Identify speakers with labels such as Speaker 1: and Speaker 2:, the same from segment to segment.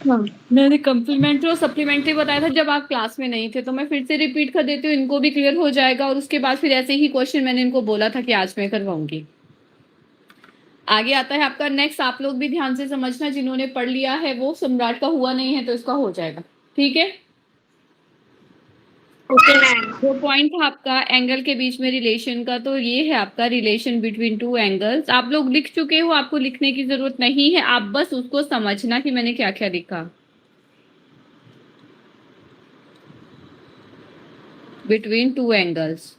Speaker 1: हाँ, मैंने कम्प्लीमेंट्री और सप्लीमेंट्री बताया था जब आप क्लास में नहीं थे, तो मैं फिर से रिपीट कर देती हूँ, इनको भी क्लियर हो जाएगा। और उसके बाद फिर ऐसे ही क्वेश्चन मैंने इनको बोला था कि आज मैं करवाऊंगी। आगे आता है आपका नेक्स्ट, आप लोग भी ध्यान से समझना, जिन्होंने पढ़ लिया है वो, सम्राट का हुआ नहीं है तो इसका हो जाएगा, ठीक है।
Speaker 2: Okay ma'am.
Speaker 1: वो पॉइंट था आपका एंगल के बीच में रिलेशन का, तो ये है आपका रिलेशन बिटवीन टू एंगल्स। आप लोग लिख चुके हो, आपको लिखने की जरूरत नहीं है, आप बस उसको समझना कि मैंने क्या क्या लिखा। बिटवीन टू एंगल्स,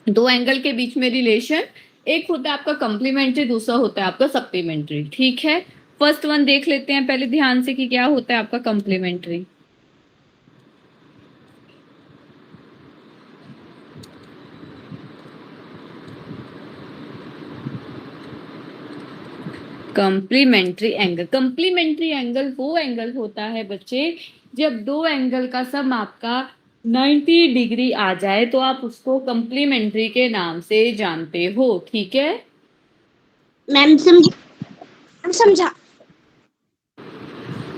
Speaker 1: दो एंगल के बीच में रिलेशन, एक होता है आपका कंप्लीमेंट्री, दूसरा होता है आपका सप्लीमेंट्री, ठीक है। फर्स्ट वन देख लेते हैं पहले ध्यान से कि क्या होता है आपका कंप्लीमेंट्री। कंप्लीमेंट्री एंगल वो एंगल होता है बच्चे, जब दो एंगल का सम आपका 90 डिग्री आ जाए तो आप उसको कंप्लीमेंट्री के नाम से जानते हो, ठीक है।
Speaker 2: मैम समझा।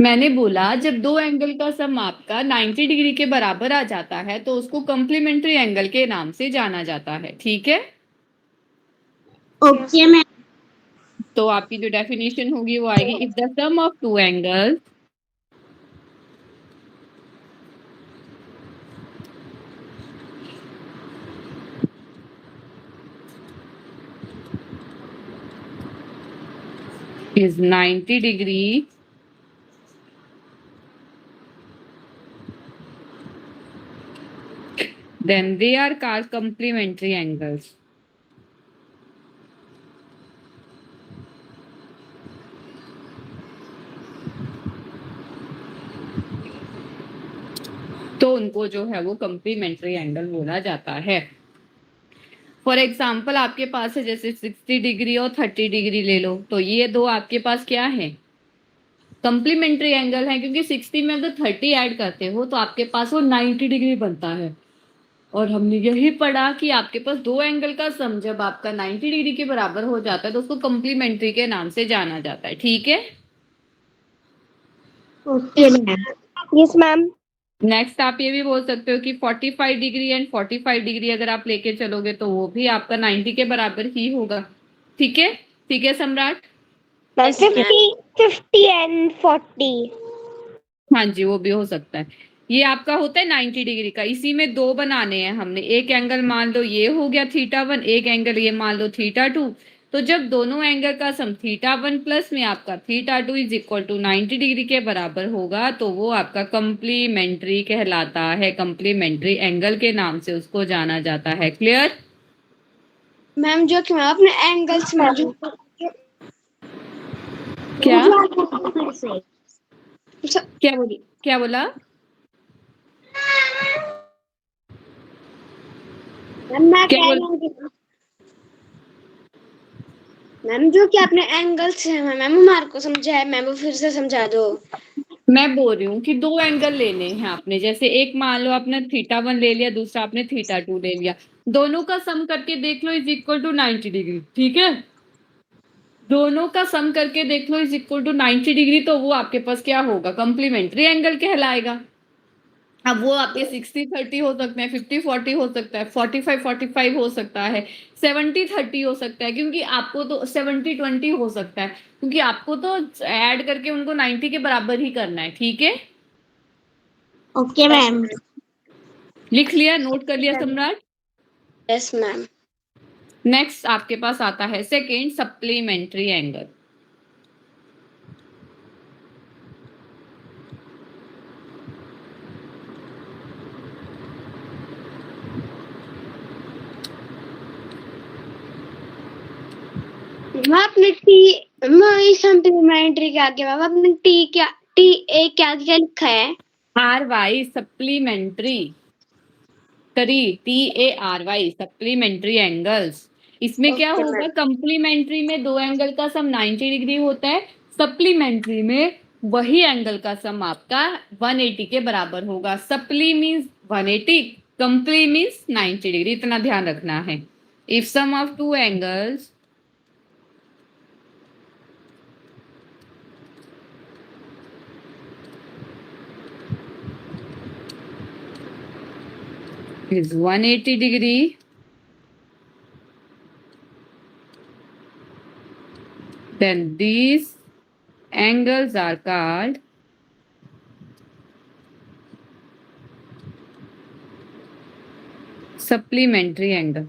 Speaker 1: मैंने बोला जब दो एंगल का सम आपका 90 डिग्री के बराबर आ जाता है तो उसको कंप्लीमेंट्री एंगल के नाम से जाना जाता है, ठीक है।
Speaker 2: Okay ma'am.
Speaker 1: तो आपकी जो डेफिनेशन होगी वो आएगी, if the sum of two angles is 90 degree, then they are called complementary angles. तो उनको जो है वो कंप्लीमेंट्री एंगल बोला जाता है। फॉर एग्जाम्पल आपके पास है जैसे 60 डिग्री और 30 डिग्री ले लो, तो ये दो आपके पास क्या है, कंप्लीमेंट्री एंगल है, क्योंकि 60 में अगर 30 ऐड करते हो तो आपके पास वो 90 डिग्री बनता है। और हमने यही पढ़ा कि आपके पास दो एंगल का सम जब आपका 90 डिग्री के बराबर हो जाता है तो उसको कंप्लीमेंट्री के नाम से जाना जाता है, ठीक है।
Speaker 2: Okay ma'am. Yes ma'am.
Speaker 1: Next आप ये भी बोल सकते हो कि 45 डिग्री एंड 45 डिग्री अगर आप लेके चलोगे तो वो भी आपका 90 के बराबर ही होगा, ठीक है। ठीक है सम्राट।
Speaker 2: 50 एंड 40।
Speaker 1: हाँ जी, वो भी हो सकता है। ये आपका होता है 90 डिग्री का, इसी में दो बनाने हैं हमने, एक एंगल मान लो ये हो गया θ1, एक एंगल ये मान लो θ2। तो जब दोनों एंगल का सम θ1 प्लस में आपका θ2 इज इक्वल टू 90 डिग्री के बराबर होगा तो वो आपका कंप्लीमेंट्री कहलाता है, कंप्लीमेंट्री एंगल के नाम से उसको जाना जाता है, क्लियर।
Speaker 2: मैम जो कि मैम अपने एंगल्स में जो
Speaker 1: क्या
Speaker 2: फिर से
Speaker 1: क्या बोला।
Speaker 2: मैम मैं
Speaker 1: क्या
Speaker 2: कह
Speaker 1: बोल
Speaker 2: रही हूँ कि मैम जो कि आपने एंगल्स है मैम हमारे को समझा है, मैम वो फिर से समझा दो।
Speaker 1: मैं बोल रही हूँ कि दो एंगल लेने हैं आपने, जैसे एक मान लो आपने θ1 ले लिया, दूसरा आपने θ2 ले लिया, दोनों का सम करके देख लो इज इक्वल टू 90 डिग्री, ठीक है। दोनों का सम करके देख लो इज इक्वल टू 90 डिग्री, तो वो आपके पास क्या होगा, कंप्लीमेंट्री एंगल कहलाएगा। अब वो आपके 60-30 हो सकते हैं, 50-40 हो सकता है, 45-45 हो सकता है, 70-30 हो सकता है, क्योंकि आपको तो 70-20 हो सकता है, क्योंकि आपको तो ऐड करके उनको 90 के बराबर ही करना है, ठीक है।
Speaker 2: Okay ma'am.
Speaker 1: लिख लिया, नोट कर लिया सम्राट।
Speaker 2: Yes ma'am.
Speaker 1: नेक्स्ट आपके पास आता है सेकेंड, सप्लीमेंट्री एंगल।
Speaker 2: मैम आपने सप्लीमेंट्री के आगे मैम आपने टी ए क्या क्या लिखा है।
Speaker 1: R Y supplementary, TARY supplementary angles. इसमें क्या
Speaker 2: ओके
Speaker 1: होगा,
Speaker 2: मैम।
Speaker 1: कंप्लीमेंट्री में दो एंगल का सम 90 डिग्री होता है, सप्लीमेंट्री में वही एंगल का सम आपका 180 के बराबर होगा। Supply means 180, comply means 90 degree, इतना ध्यान रखना है। If sum of two angles is 180 degree. Then these angles are called supplementary angle.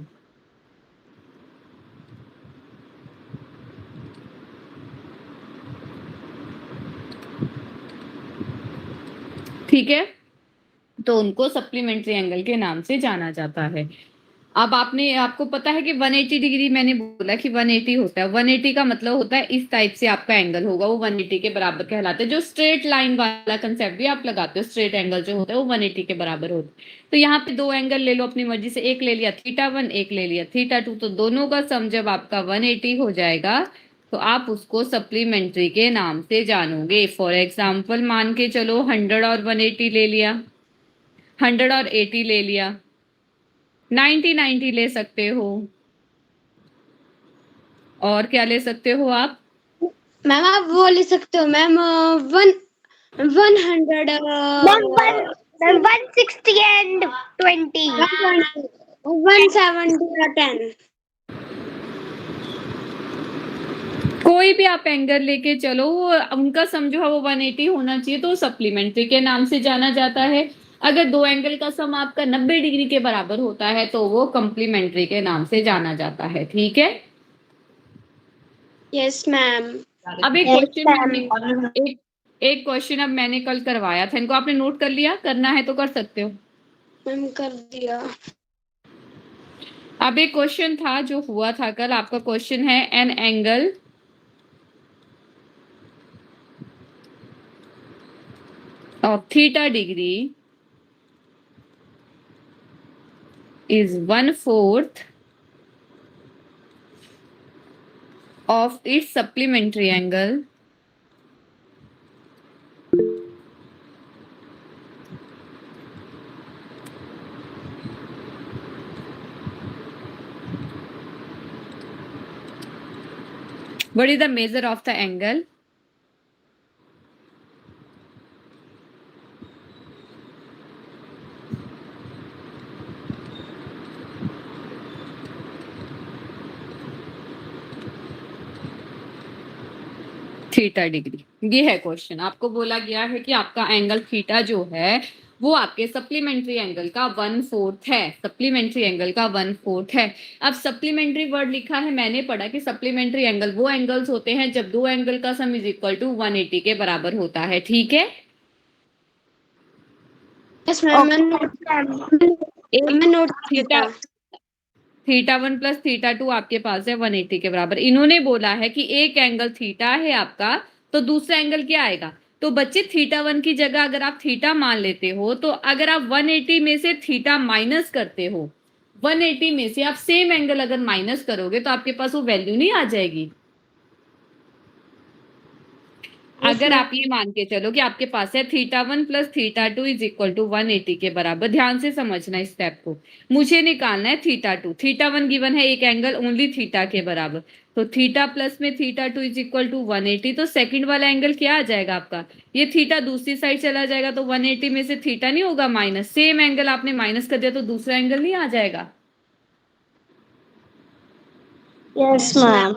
Speaker 1: ठीक है, तो उनको सप्लीमेंट्री एंगल के नाम से जाना जाता है। अब आपको पता है कि 180 डिग्री मैंने बोला कि 180 होता है। 180 का मतलब होता है इस टाइप से आपका एंगल होगा, वो 180 के बराबर कहलाता है। जो स्ट्रेट लाइन वाला कंसेप्ट भी आप लगाते हो, स्ट्रेट एंगल जो होता है वो 180 के बराबर होता है। तो यहाँ पे दो एंगल ले लो अपनी मर्जी से, एक ले लिया θ1, एक ले लिया θ2, तो दोनों का सम जब आपका 180 हो जाएगा तो आप उसको सप्लीमेंट्री के नाम से जानोगे। फॉर एग्जाम्पल मान के चलो 100 और 180 ले लिया, 100 और 80 ले लिया, 90 ले सकते हो, और क्या ले सकते हो आप?
Speaker 2: मैम आप वो ले सकते हो मैम 100
Speaker 3: 160 and 20.
Speaker 2: 170 और 10।
Speaker 1: कोई भी आप एंगल लेके चलो, वो उनका सम जो है वो 180 होना चाहिए, तो सप्लीमेंट्री के नाम से जाना जाता है। अगर दो एंगल का सम आपका 90 डिग्री के बराबर होता है तो वो कम्प्लीमेंट्री के नाम से जाना जाता है। ठीक है,
Speaker 2: यस मैम।
Speaker 1: अब एक क्वेश्चन अब मैंने कल करवाया था, इनको आपने नोट कर लिया? करना है तो कर सकते हो।
Speaker 2: मैम कर दिया।
Speaker 1: अब एक क्वेश्चन था जो हुआ था कल, आपका क्वेश्चन है an angle of theta degree is 1/4 of its supplementary angle what is the measure of the angle theta degree? ये है क्वेश्चन। आपको बोला गया है कि आपका एंगल थीटा जो है वो आपके सप्लीमेंट्री एंगल का 1/4 है, सप्लीमेंट्री एंगल का 1/4 है। अब सप्लीमेंट्री वर्ड लिखा है, मैंने पढ़ा कि सप्लीमेंट्री एंगल वो एंगल्स होते हैं जब दो एंगल का सम इज इक्वल टू 180 के बराबर होता है। ठीक है,
Speaker 2: यस मैम मैं नोट
Speaker 1: थीटा θ1 प्लस θ2 आपके पास है 180 के बराबर। इन्होंने बोला है कि एक एंगल थीटा है आपका, तो दूसरा एंगल क्या आएगा? तो बच्चे θ1 की जगह अगर आप थीटा मान लेते हो, तो अगर आप 180 में से थीटा माइनस करते हो, 180 में से आप सेम एंगल अगर माइनस करोगे तो आपके पास वो वैल्यू नहीं आ जाएगी। अगर आप ये मान के चलो कि आपके पास है θ1 प्लस θ2 इज इक्वल टू 180 के बराबर, ध्यान से समझना इस स्टेप को। मुझे निकालना है θ2, θ1 गिवन है एक एंगल ओनली थीटा के बराबर, तो थीटा प्लस में θ2 इज इक्वल टू 180, तो सेकंड वाला एंगल क्या आ जाएगा आपका? ये थीटा दूसरी साइड चला जाएगा, तो 180 में से थीटा नहीं होगा माइनस, सेम एंगल आपने माइनस कर दिया तो दूसरा एंगल नहीं आ जाएगा।
Speaker 3: Yes, ma'am.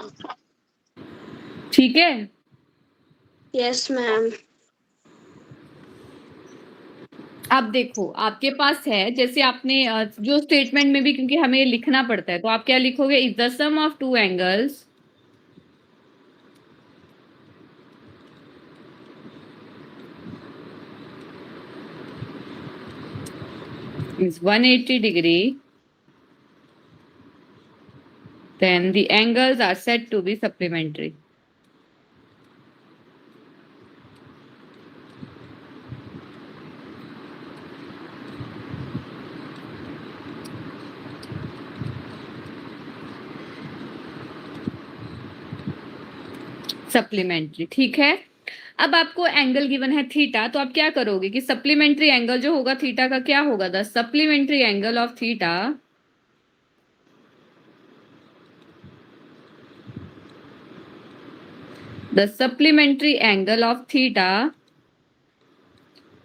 Speaker 1: ठीक है,
Speaker 2: यस मैम।
Speaker 1: अब देखो आपके पास है, जैसे आपने जो स्टेटमेंट में भी, क्योंकि हमें लिखना पड़ता है, तो आप क्या लिखोगे? Is the sum of two angles is 180 degree, then the angles are said to be supplementary. Supplementary, ठीक है। अब आपको एंगल गिवन है थीटा, तो आप क्या करोगे कि सप्लीमेंट्री एंगल जो होगा थीटा का क्या होगा? The supplementary angle of theta the supplementary angle of theta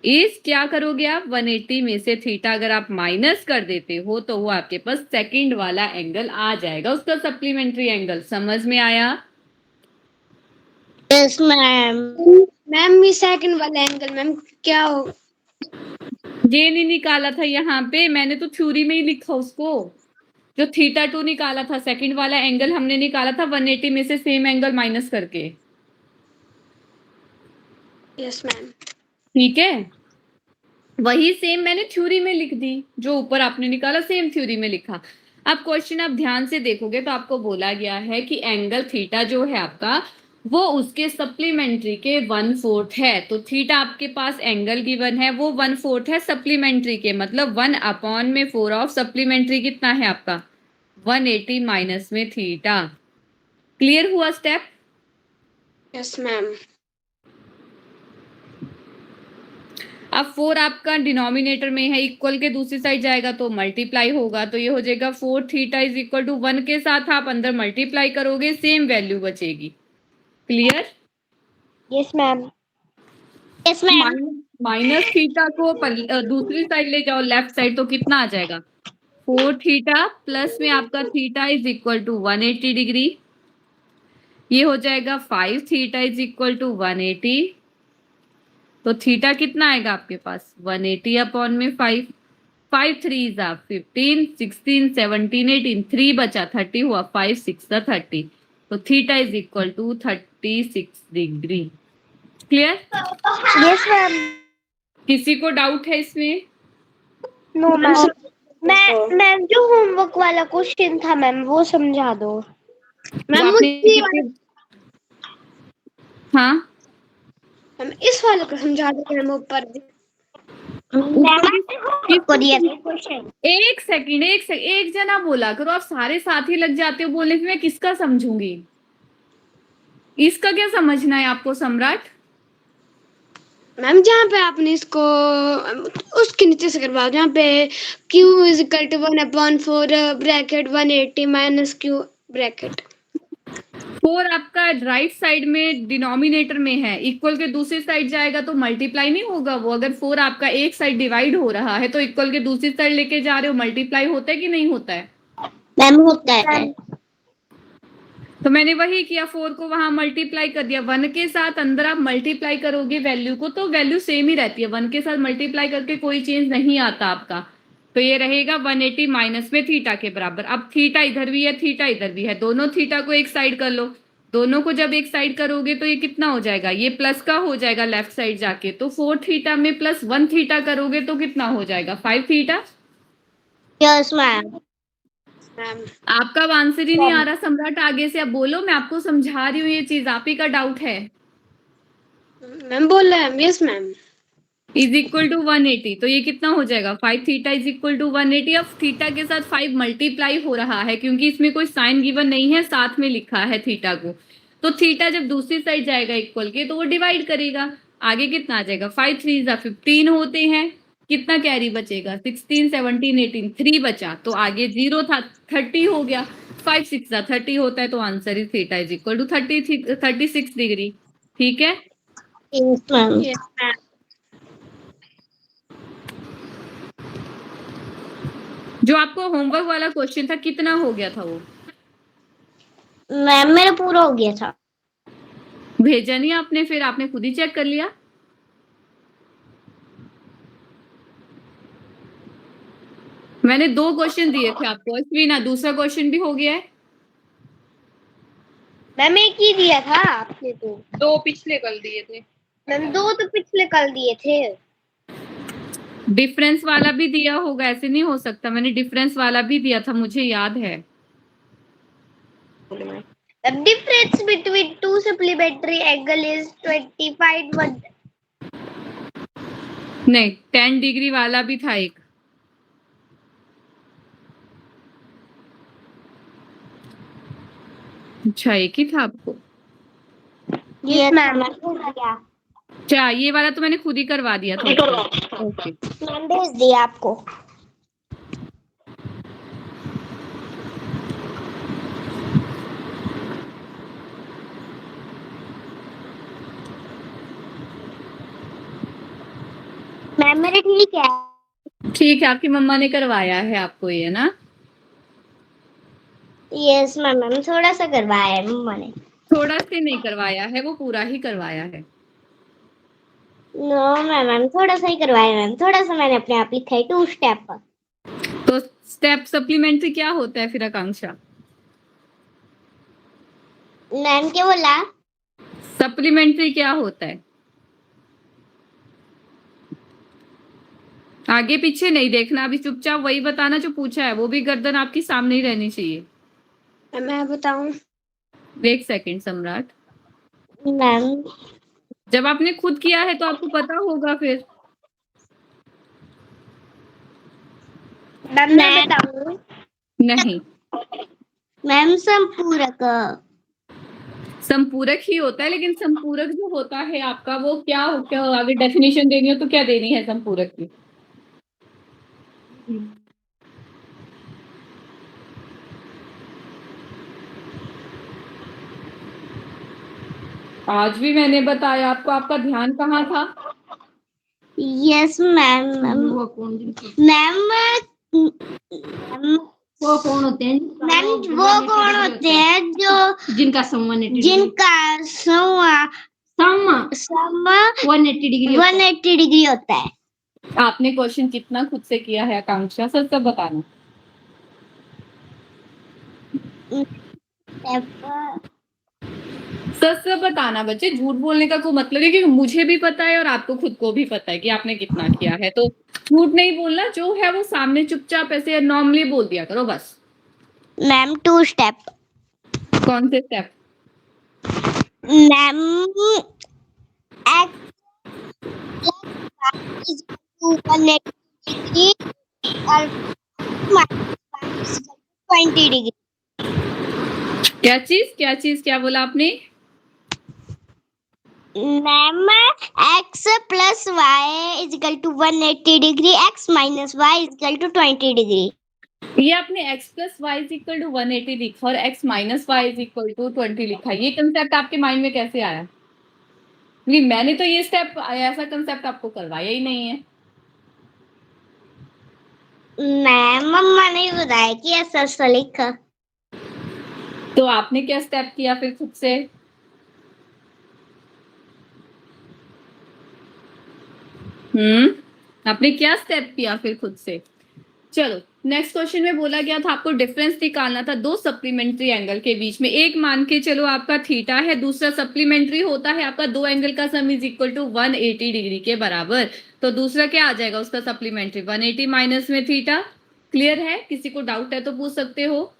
Speaker 1: इस क्या करोगे आप 180 में से थीटा अगर आप माइनस कर देते हो तो वो आपके पास सेकंड वाला एंगल आ जाएगा, उसका सप्लीमेंट्री एंगल। समझ में आया?
Speaker 3: Yes, ma'am.
Speaker 2: मैम ये सेकंड वाला एंगल मैम क्या हो?
Speaker 1: ये नहीं निकाला था यहाँ पे, मैंने तो थ्योरी में ही लिखा उसको। जो थीटा 2 निकाला था, सेकंड वाला एंगल हमने निकाला था 180 में से सेम एंगल माइनस करके।
Speaker 2: Yes ma'am.
Speaker 1: ठीक है, वही सेम मैंने थ्योरी में लिख दी, जो ऊपर आपने निकाला सेम थ्योरी में लिखा। अब क्वेश्चन आप ध्यान से देखोगे तो आपको बोला गया है कि एंगल थीटा जो है आपका वो उसके सप्लीमेंट्री के 1/4 है। तो थीटा आपके पास एंगल गिवन है वो 1/4 है सप्लीमेंट्री के, मतलब 1/4 ऑफ सप्लीमेंट्री कितना है आपका 180 माइनस में थीटा। क्लियर हुआ स्टेप?
Speaker 2: Yes ma'am.
Speaker 1: अब 4 आपका डिनोमिनेटर में है, इक्वल के दूसरी साइड जाएगा तो मल्टीप्लाई होगा, तो ये हो जाएगा 4 थीटा इज इक्वल टू 1 के साथ आप अंदर मल्टीप्लाई करोगे, सेम वैल्यू बचेगी। Clear?
Speaker 3: Yes, ma'am. Yes, ma'am.
Speaker 1: Minus theta को दूसरी साइड ले जाओ लेफ्ट साइड, तो कितना आ जाएगा 4 थीटा प्लस में आपका theta is equal to 180 degree. ये हो जाएगा 5 थीटा इज इक्वल टू 180। तो थीटा कितना आएगा आपके पास 180 अपॉन में 5। 5 3 जा 15, 16, 17, 18, 3 बचा 30 हुआ, 5 6 जा 30। तो theta is equal to 36 degree. Clear?
Speaker 3: Yes, ma'am.
Speaker 1: किसी को डाउट है इसमें?
Speaker 3: No, ma'am. मैम जो होमवर्क वाला क्वेश्चन था मैम वो समझा दो।
Speaker 2: मैम
Speaker 1: वो आपने
Speaker 2: मुझे ये वाला
Speaker 1: हाँ
Speaker 2: मैम इस वाले को समझा दो मैम ऊपर।
Speaker 1: एक सेकंड एक जना बोला करो, आप सारे साथ ही लग जाते हो बोलने, फिर मैं किसका समझूंगी? इसका क्या समझना है आपको सम्राट?
Speaker 2: मैम जहाँ पे आपने इसको उसके नीचे से करवाओ, जहाँ पे q is equal to 1/4 bracket 180 minus q bracket.
Speaker 1: 4 आपका राइट साइड में डिनोमिनेटर में है, इक्वल के दूसरी साइड जाएगा तो मल्टीप्लाई नहीं होगा वो। अगर 4 आपका एक साइड डिवाइड हो रहा है तो इक्वल के दूसरी साइड लेके जा रहे हो, मल्टीप्लाई होता है कि नहीं होता है?
Speaker 3: मैम होता है।
Speaker 1: तो मैंने वही किया, 4 को वहां मल्टीप्लाई कर दिया, 1 के साथ अंदर आप मल्टीप्लाई करोगे वैल्यू को तो वैल्यू सेम ही रहती है, 1 के साथ मल्टीप्लाई करके कोई चेंज नहीं आता आपका। तो ये रहेगा 180 माइनस में थीटा के बराबर। अब थीटा इधर भी है थीटा इधर भी है, दोनों थीटा को एक साइड कर लो। दोनों को जब एक साइड करोगे तो ये कितना हो जाएगा, ये प्लस का हो जाएगा लेफ्ट साइड जाके, तो 4 थीटा में प्लस 1 थीटा करोगे तो कितना हो जाएगा 5 थीटा।
Speaker 3: Yes ma'am.
Speaker 2: मैम
Speaker 1: आपका आंसर ही नहीं आ रहा सम्राट, आगे से आप बोलो, मैं आपको समझा रही हूँ ये चीज, आप ही का डाउट है।
Speaker 2: मैम बोल रहे हैं yes ma'am.
Speaker 1: Is equal to 180, तो ये कितना हो जाएगा 5 थीटा इज इक्वल टू 180। अब थीटा के साथ 5 मल्टीप्लाई हो रहा है क्योंकि इसमें कोई साइन गिवन नहीं है, साथ में लिखा है थीटा को। तो थीटा जब दूसरी साइड जाएगा इक्वल के तो वो डिवाइड करेगा, आगे कितना आ जाएगा 5 3 जा 15 होते हैं, कितना कैरी बचेगा 16 17 18, 3 बचा तो आगे 0 था 30 हो गया, 5 6 जा 30 होता है, तो answer is theta is equal to 36 degree. ठीक है?
Speaker 3: Yes ma'am.
Speaker 2: Yes ma'am.
Speaker 1: जो आपको होमवर्क वाला क्वेश्चन था कितना हो गया था वो?
Speaker 3: मैम मेरा पूरा हो गया था।
Speaker 1: भेजा नहीं आपने, फिर आपने खुद ही चेक कर लिया? मैंने 2 क्वेश्चन दिए थे आपको, अश्विना दूसरा क्वेश्चन भी हो गया है?
Speaker 3: मैम एक ही दिया था आपने तो।
Speaker 4: 2 पिछले कल दिए थे।
Speaker 3: मैम 2 तो पिछले कल दिए थे।
Speaker 1: डिफरेंस वाला भी दिया होगा, ऐसे नहीं हो सकता, मैंने डिफरेंस वाला भी दिया था, मुझे याद है।
Speaker 3: The difference between two supplementary angle is 25
Speaker 1: नहीं, 10 डिग्री वाला भी था एक। अच्छा एक ही था आपको?
Speaker 3: Yes ma'am.
Speaker 1: अच्छा ये वाला तो मैंने खुद ही करवा दिया था। ओके
Speaker 3: मैम भेज दिया आपको। मैम मेरे ठीक है।
Speaker 1: ठीक है, आपकी मम्मा ने करवाया है आपको ये ना?
Speaker 3: यस मैम, मैम थोड़ा सा करवाया है मम्मा ने।
Speaker 1: थोड़ा से नहीं करवाया है, वो पूरा ही करवाया है।
Speaker 3: नो मैम, मैम थोड़ा सा ही करवाया मैम, थोड़ा सा मैंने अपने आप लिखा है 2 स्टेप पर।
Speaker 1: तो स्टेप सप्लीमेंट्री क्या होता है फिर आकांक्षा?
Speaker 3: मैम क्या बोला?
Speaker 1: सप्लीमेंट्री क्या होता है? आगे पीछे नहीं देखना, अभी चुपचाप वही बताना जो पूछा है, वो भी गर्दन आपकी सामने ही रहनी चाहिए।
Speaker 2: मैं बताऊं?
Speaker 1: एक सेकंड सम्राट,
Speaker 3: मैम
Speaker 1: जब आपने खुद किया है तो आपको पता होगा फिर।
Speaker 3: मैम मैं बताऊं?
Speaker 1: नहीं,
Speaker 3: मैम संपूरक।
Speaker 1: संपूरक ही होता है, लेकिन संपूरक जो होता है आपका वो क्या अगर डेफिनेशन देनी हो तो क्या देनी है संपूरक की? आज भी मैंने बताया आपको, आपका ध्यान कहाँ था?
Speaker 3: Yes ma'am. मैम
Speaker 5: वो कौन होते हैं?
Speaker 3: मैम वो कौन होते हैं जो
Speaker 5: जिनका सम 180
Speaker 3: जिनका सम
Speaker 5: 180 डिग्री
Speaker 3: 180 डिग्री होता है।
Speaker 1: आपने क्वेश्चन कितना खुद से किया है आकांक्षा, सच सब बताना। सच सब बताना बच्चे, झूठ बोलने का कोई मतलब है, क्योंकि मुझे भी पता है और आपको खुद को भी पता है कि आपने कितना किया है, तो झूठ नहीं बोलना, जो है वो सामने चुपचाप ऐसे नॉर्मली बोल दिया करो बस।
Speaker 3: Ma'am 2 step.
Speaker 1: कौन से step?
Speaker 3: Ma'am x is to 180 degree और minus 20 डिग्री।
Speaker 1: क्या चीज क्या बोला आपने?
Speaker 3: Ma'am x plus y is equal to 180 degree, x minus y is equal to 20 degree.
Speaker 1: ये आपने x plus y is equal to 180 लिखा और x minus y is equal to 20 लिखा, ये कंसेप्ट आपके माइंड में कैसे आया? नहीं, मैंने तो ये स्टेप ऐसा कंसेप्ट आपको करवाया ही नहीं है।
Speaker 3: मैम मम्मा ने बताया कि ऐसा ऐसा लिखा।
Speaker 1: तो आपने क्या स्टेप किया फिर खुद से? आपने क्या स्टेप किया फिर खुद से? चलो नेक्स्ट क्वेश्चन में बोला गया था आपको डिफरेंस निकालना था दो सप्लीमेंट्री एंगल के बीच में। एक मान के चलो आपका थीटा है, दूसरा सप्लीमेंट्री होता है आपका दो एंगल का sum is equal to 180 degree के बराबर। तो दूसरा क्या आ जाएगा उसका सप्लीमेंट्री? 180 माइनस में थीटा। क्लियर है? किसी को डाउट है तो पूछ सकते हो।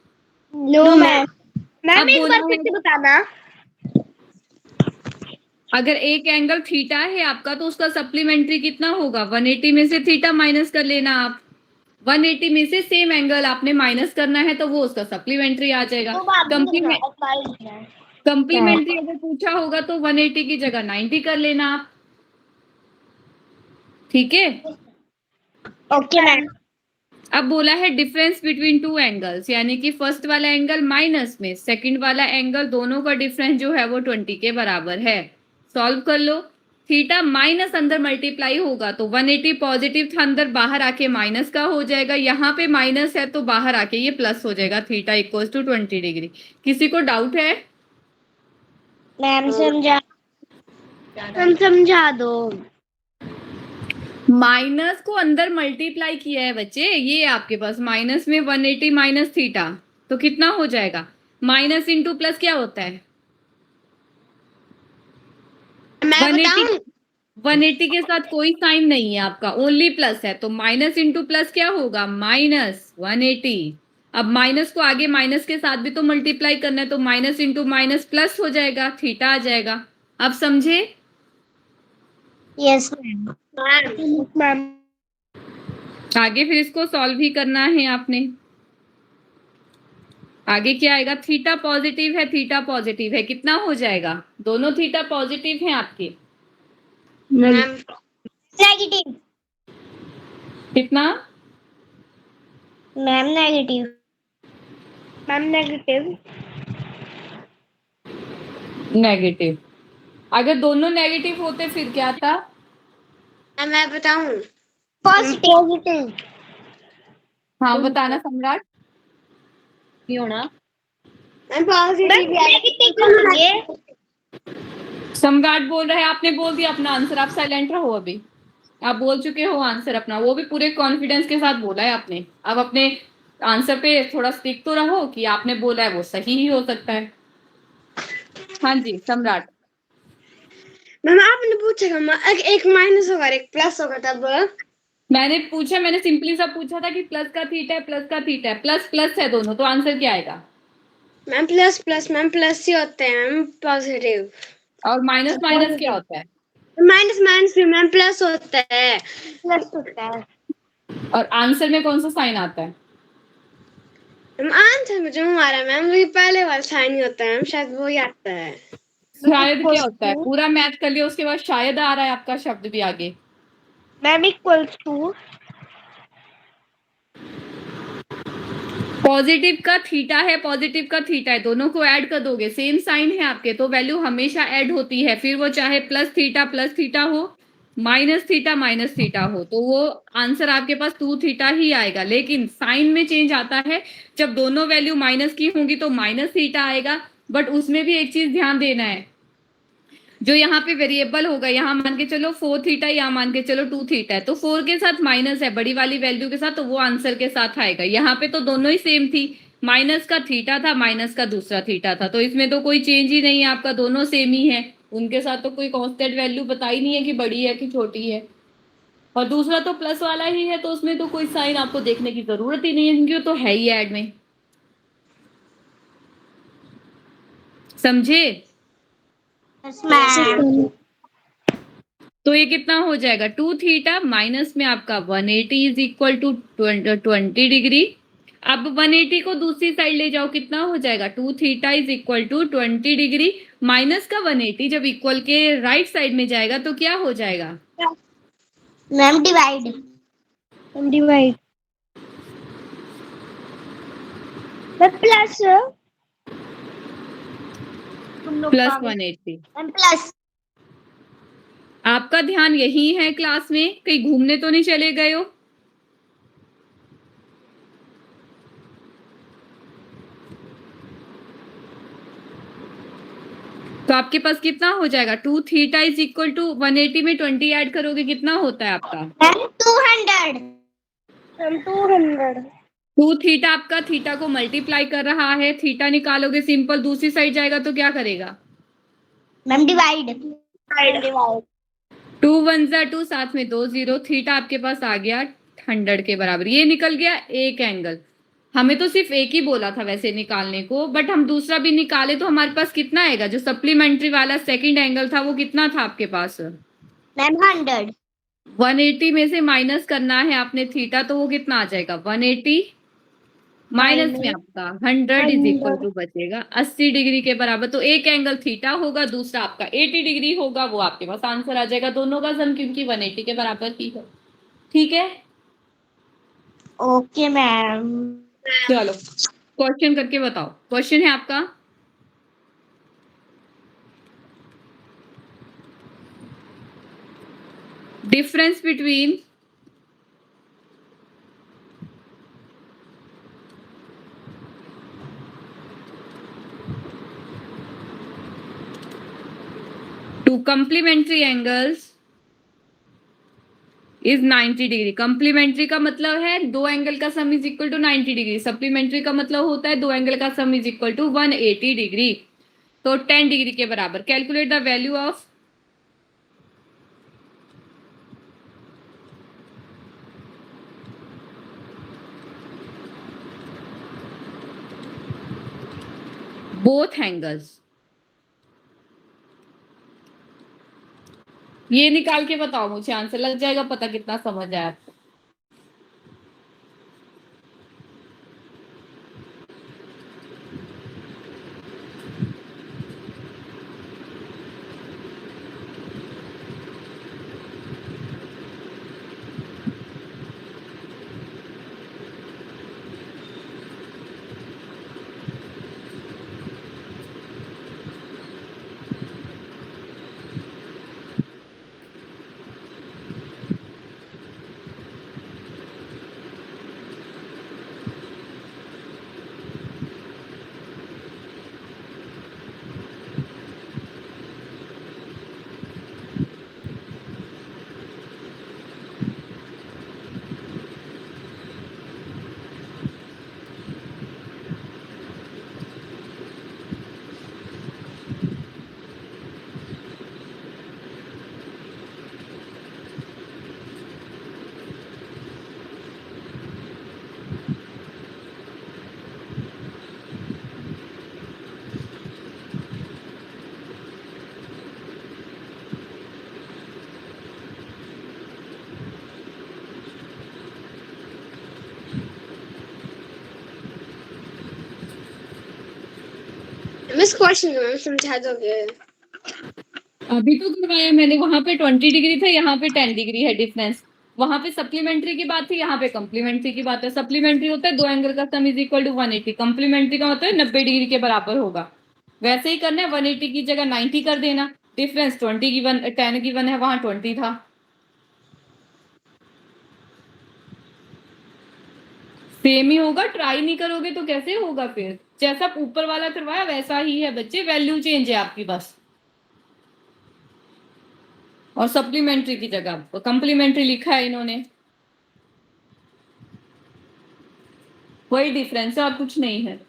Speaker 3: No ma'am.
Speaker 1: अब
Speaker 3: एक बार
Speaker 1: बोलना
Speaker 3: फिर
Speaker 1: है,
Speaker 3: से बताना।
Speaker 1: अगर एक एंगल थीटा है आपका तो उसका सप्लीमेंट्री कितना होगा? 180 में से थीटा माइनस कर लेना आप, 180 में से सेम एंगल आपने माइनस करना है तो वो उसका सप्लीमेंट्री आ जाएगा। कंप्लीमेंट्री अगर पूछा होगा तो 180 की जगह 90 कर लेना आप। ठीक है,
Speaker 3: ओके मैम।
Speaker 1: अब बोला है डिफरेंस बिटवीन टू एंगल्स, यानी कि फर्स्ट वाला एंगल माइनस में, सेकंड वाला एंगल, दोनों का डिफरेंस जो है वो 20 के बराबर है। सॉल्व कर लो। थीटा माइनस अंदर मल्टीप्लाई होगा तो 180 पॉजिटिव था, अंदर बाहर आके माइनस का हो जाएगा, यहाँ पे माइनस है तो बाहर आके ये प्लस हो जाएगा। Theta equals to 20 degree. किसी को डाउट है?
Speaker 3: मैम समझा दो।
Speaker 1: माइनस को अंदर मल्टीप्लाई किया है बच्चे, ये आपके पास माइनस में 180 माइनस थीटा तो कितना हो जाएगा? माइनस इंटू प्लस क्या होता है? 180 के साथ कोई साइन नहीं है आपका, ओनली प्लस है, तो माइनस इंटू प्लस क्या होगा? माइनस 180। अब माइनस को आगे माइनस के साथ भी तो मल्टीप्लाई करना है, तो माइनस इंटू माइनस प्लस हो जाएगा, थीटा आ जाएगा। अब समझे?
Speaker 3: Yes ma'am.
Speaker 1: आगे फिर इसको सॉल्व ही करना है आपने। आगे क्या आएगा? थीटा पॉजिटिव है, थीटा पॉजिटिव है, कितना हो जाएगा? दोनों थीटा पॉजिटिव हैं आपके।
Speaker 3: नेगेटिव।
Speaker 1: कितना?
Speaker 3: Ma'am negative. Ma'am negative.
Speaker 1: Negative. अगर दोनों नेगेटिव होते फिर क्या था?
Speaker 2: मैं बताऊं?
Speaker 3: पॉजिटिव
Speaker 1: हाँ बताना सम्राट।
Speaker 4: नहीं होना।
Speaker 2: मैम पॉजिटिव
Speaker 3: कितने करेंगे?
Speaker 1: सम्राट बोल रहे हैं, आपने बोल दिया अपना आंसर, आप साइलेंट रहो अभी। आप बोल चुके हो आंसर अपना, वो भी पूरे कॉन्फिडेंस के साथ बोला है आपने। अब अपने आंसर पे थोड़ा स्टिक तो रहो कि आपने बोला है वो सही ही हो सकता है। हाँ जी सम्राट।
Speaker 2: मैम आपने पूछा था एक माइनस होगा और एक प्लस होगा तब।
Speaker 1: मैंने पूछा, मैंने सिंपली सा पूछा था कि प्लस का थीटा है, प्लस का थीटा है, प्लस प्लस है दोनों, तो आंसर क्या आएगा?
Speaker 2: मैम प्लस ही होते हैं मैम पॉजिटिव।
Speaker 1: और माइनस माइनस क्या होता है?
Speaker 2: माइनस माइनस भी मैम प्लस होता है।
Speaker 3: प्लस होता है।
Speaker 1: और आंसर में कौन सा साइन आता है?
Speaker 2: मैम आंसर में जो हमारा मैम वही पहले वाला साइन ही होता है मैम, शायद वो ही आता है।
Speaker 1: शायद क्या होता है? पूरा मैथ कर लिया उसके बाद शायद आ रहा है आपका शब्द भी आगे।
Speaker 3: मैम इक्वल्स टू
Speaker 1: पॉजिटिव का थीटा है, पॉजिटिव का थीटा है, दोनों को ऐड कर दोगे, सेम साइन है आपके, तो वैल्यू हमेशा ऐड होती है, फिर वो चाहे प्लस थीटा हो, माइनस थीटा हो, तो वो आंसर आपके पास 2 थीटा ही आएगा। लेकिन साइन में चेंज आता है, जब दोनों वैल्यू माइनस की होंगी तो माइनस थीटा आएगा। बट उसमें भी एक चीज ध्यान देना है, जो यहाँ पे वेरिएबल होगा, यहाँ मान के चलो 4 थीटा, यहाँ मान के चलो 2 थीटा है, तो 4 के साथ माइनस है बड़ी वाली वैल्यू के साथ, तो वो आंसर के साथ आएगा। यहाँ पे तो दोनों ही सेम थी, माइनस का थीटा था, माइनस का दूसरा थीटा था, तो इसमें तो कोई चेंज ही नहीं है आपका, दोनों सेम ही है। उनके साथ तो कोई कांस्टेंट वैल्यू बताई नहीं है कि बड़ी है कि छोटी है। और दूसरा तो प्लस वाला ही है, तो उसमें तो कोई साइन आपको देखने की जरूरत ही नहीं है, क्योंकि तो है ही ऐड में। समझे? तो ये कितना हो जाएगा? 2 थीटा माइनस में आपका 180 इज इक्वल टू 20 डिग्री। अब 180 को दूसरी साइड ले जाओ, कितना हो जाएगा? 2 theta is equal to 20 degree minus का 180 जब इक्वल के राइट साइड में जाएगा तो क्या हो जाएगा?
Speaker 3: Ma'am divide plus
Speaker 1: plus 180।
Speaker 3: Plus
Speaker 1: आपका ध्यान यही है क्लास में, कहीं घूमने तो नहीं चले गए हो? तो आपके पास कितना हो जाएगा? 2 थीटा इज इक्वल टू 180 में 20 ऐड करोगे कितना होता है आपका?
Speaker 3: 200
Speaker 1: 2 थीटा आपका थीटा को मल्टीप्लाई कर रहा है, थीटा निकालोगे सिंपल, दूसरी साइड जाएगा तो क्या करेगा?
Speaker 3: मैम डिवाइड
Speaker 1: 2 1 जा 2, साथ में 2 0, थीटा आपके पास आ गया 100 के बराबर। ये निकल गया एक एंगल। हमें तो सिर्फ एक ही बोला था वैसे निकालने को, बट हम दूसरा भी निकाले तो हमारे पास कितना आएगा? जो सप्लीमेंट्री वाला सेकंड एंगल था वो कितना था आपके पास?
Speaker 3: मैम 100
Speaker 1: 180 में से माइनस करना है आपने थीटा, तो वो कितना आ जाएगा? 180 माइनस में आपका 100 इज इक्वल टू बचेगा 80 डिग्री के बराबर। तो एक एंगल थीटा होगा, दूसरा आपका 80 डिग्री होगा, वो आपके पास आंसर आ जाएगा, दोनों का सम क्योंकि 180 के बराबर ही है। ठीक है,
Speaker 3: ओके मैम।
Speaker 1: चलो क्वेश्चन करके बताओ। क्वेश्चन है आपका, difference between two complementary angles is 90 degree. Complementary का मतलब है दो एंगल का sum is equal to 90 degree, supplementary का मतलब होता है दो एंगल का sum is equal to 180 degree, तो 10 डिग्री के बराबर। Calculate the value of both angles. ये निकाल के बताओ मुझे, आंसर लग जाएगा पता कितना समझ आया आपको।
Speaker 2: इस क्वेश्चन को मैम समझा दोगे?
Speaker 1: अभी तो करवाया मैंने, वहां पे 20 डिग्री था, यहाँ पे 10 डिग्री है डिफरेंस। वहां पे सप्लीमेंट्री की बात थी, यहाँ पे कम्प्लीमेंट्री की बात है। सप्लीमेंट्री होता है दो एंगल का sum is equal to 180, complementary का होता है 90 डिग्री के बराबर होगा। वैसे ही करना है, 180 की जगह 90 कर देना। डिफरेंस 20 गिवन 10 गिवन है, वहां 20 था। सेम ही होगा, ट्राई नहीं करोगे तो कैसे होगा फिर? जैसा ऊपर वाला करवाया वैसा ही है बच्चे, वैल्यू चेंज है आपकी बस। और सप्लीमेंट्री की जगह कम्प्लीमेंट्री लिखा है इन्होंने, वही डिफरेंस है और कुछ नहीं है।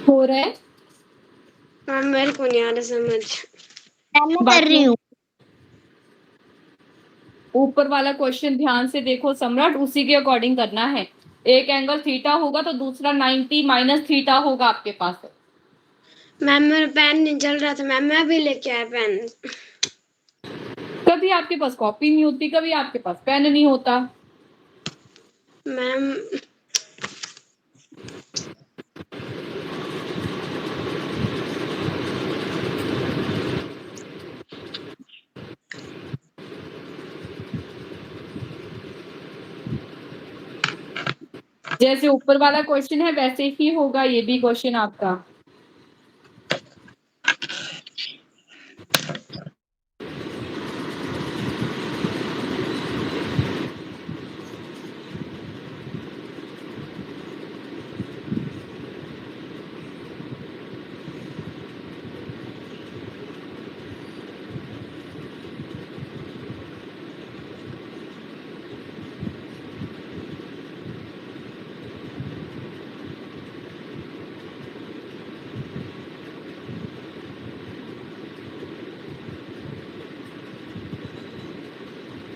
Speaker 1: हो रहा है
Speaker 2: मैम मेरे को नहीं आ रहा समझ।
Speaker 3: मैं कर रही हूँ।
Speaker 1: ऊपर वाला क्वेश्चन ध्यान से देखो सम्राट, उसी के अकॉर्डिंग करना है। एक एंगल थीटा होगा तो दूसरा 90 माइनस थीटा होगा आपके पास।
Speaker 2: मैम मेरा पेन नहीं चल रहा था मैम, मैं भी लेके आया पेन।
Speaker 1: कभी आपके पास कॉपी नहीं होती, कभी आपके पास पेन नहीं होता।
Speaker 2: मैम
Speaker 1: जैसे ऊपर वाला क्वेश्चन है वैसे ही होगा ये भी क्वेश्चन आपका।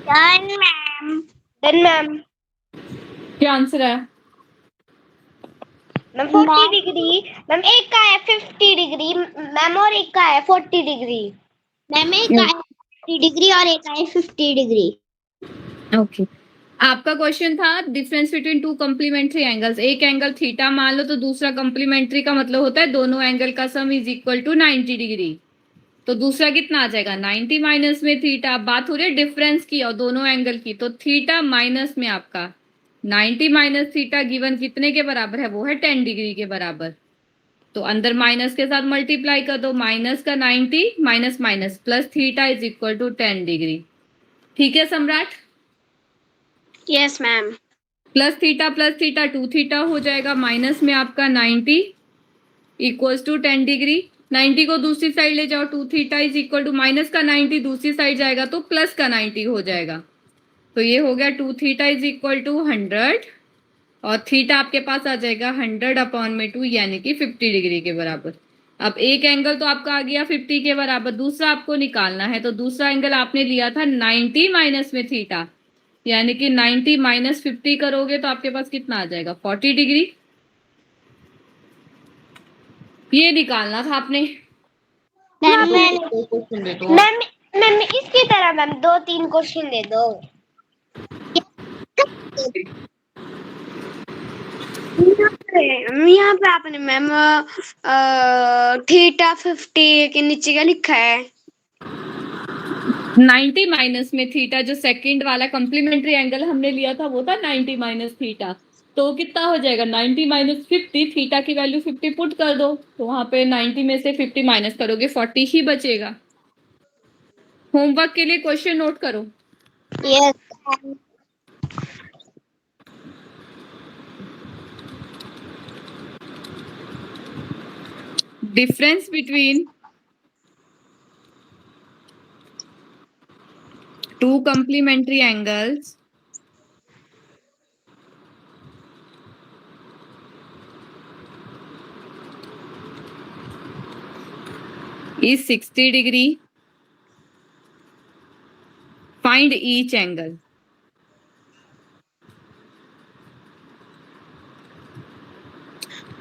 Speaker 3: Done ma'am.
Speaker 4: Done ma'am.
Speaker 1: क्या आंसर है?
Speaker 4: Ma'am 40 degree. मैम एक का है 50 डिग्री मैम, और एक का है 40 डिग्री।
Speaker 3: मैम एक का है 40 डिग्री और एक का है 50 डिग्री।
Speaker 1: ओके, आपका क्वेश्चन था difference between two complementary angles. एक एंगल थीटा मान लो तो दूसरा कम्प्लीमेंट्री का मतलब होता है दोनों एंगल का sum is equal to 90 degree. तो दूसरा कितना आ जाएगा 90 माइनस में थीटा। बात हो रही है डिफरेंस की और दोनों एंगल की, तो थीटा माइनस में आपका 90 माइनस थीटा गिवन कितने के बराबर है? वो है 10 डिग्री के बराबर। तो अंदर माइनस के साथ मल्टीप्लाई कर दो, माइनस का 90 minus minus plus theta is equal to 10 degree. ठीक है Samrat?
Speaker 2: Yes ma'am.
Speaker 1: Plus theta 2 theta हो जाएगा, माइनस में आपका 90 इक्वल्स टू 10 डिग्री। 90 को दूसरी साइड ले जाओ, 2 theta is equal to minus का 90 दूसरी साइड जाएगा तो प्लस का 90 हो जाएगा। तो ये हो गया 2 थीटा इज इक्वल टू 100 और थीटा आपके पास आ जाएगा 100 अपॉन में 2 यानी कि 50 डिग्री के बराबर। अब एक एंगल तो आपका आ गया 50 के बराबर, दूसरा आपको निकालना है। तो दूसरा एंगल आपने लिया था 90 माइनस में थीटा, यानी कि 90 माइनस 50 करोगे तो आपके पास कितना आ जाएगा 40 डिग्री। ये निकालना था आपने।
Speaker 3: मैम
Speaker 4: मैम इसकी तरह मैम 2-3 क्वेश्चन दे दो।
Speaker 2: यहाँ पे आपने मैम थीटा 50 के नीचे क्या लिखा है?
Speaker 1: 90 माइनस में थीटा, जो सेकंड वाला कम्प्लीमेंट्री एंगल हमने लिया था वो था 90 माइनस थीटा। तो कितना हो जाएगा 90 माइनस 50, थीटा की वैल्यू 50 पुट कर दो, तो वहां पे 90 में से 50 माइनस करोगे 40 ही बचेगा। होमवर्क के लिए क्वेश्चन नोट करो।
Speaker 3: Yes.
Speaker 1: Difference between two complementary angles is 60 degree. Find each angle.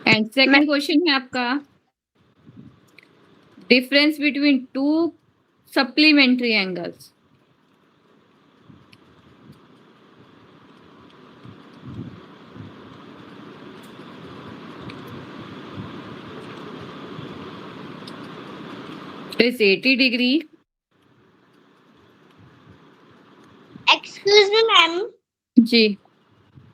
Speaker 1: And second question है आपका difference between two supplementary angles. Is 80 degree.
Speaker 3: Excuse me, ma'am.
Speaker 1: Ji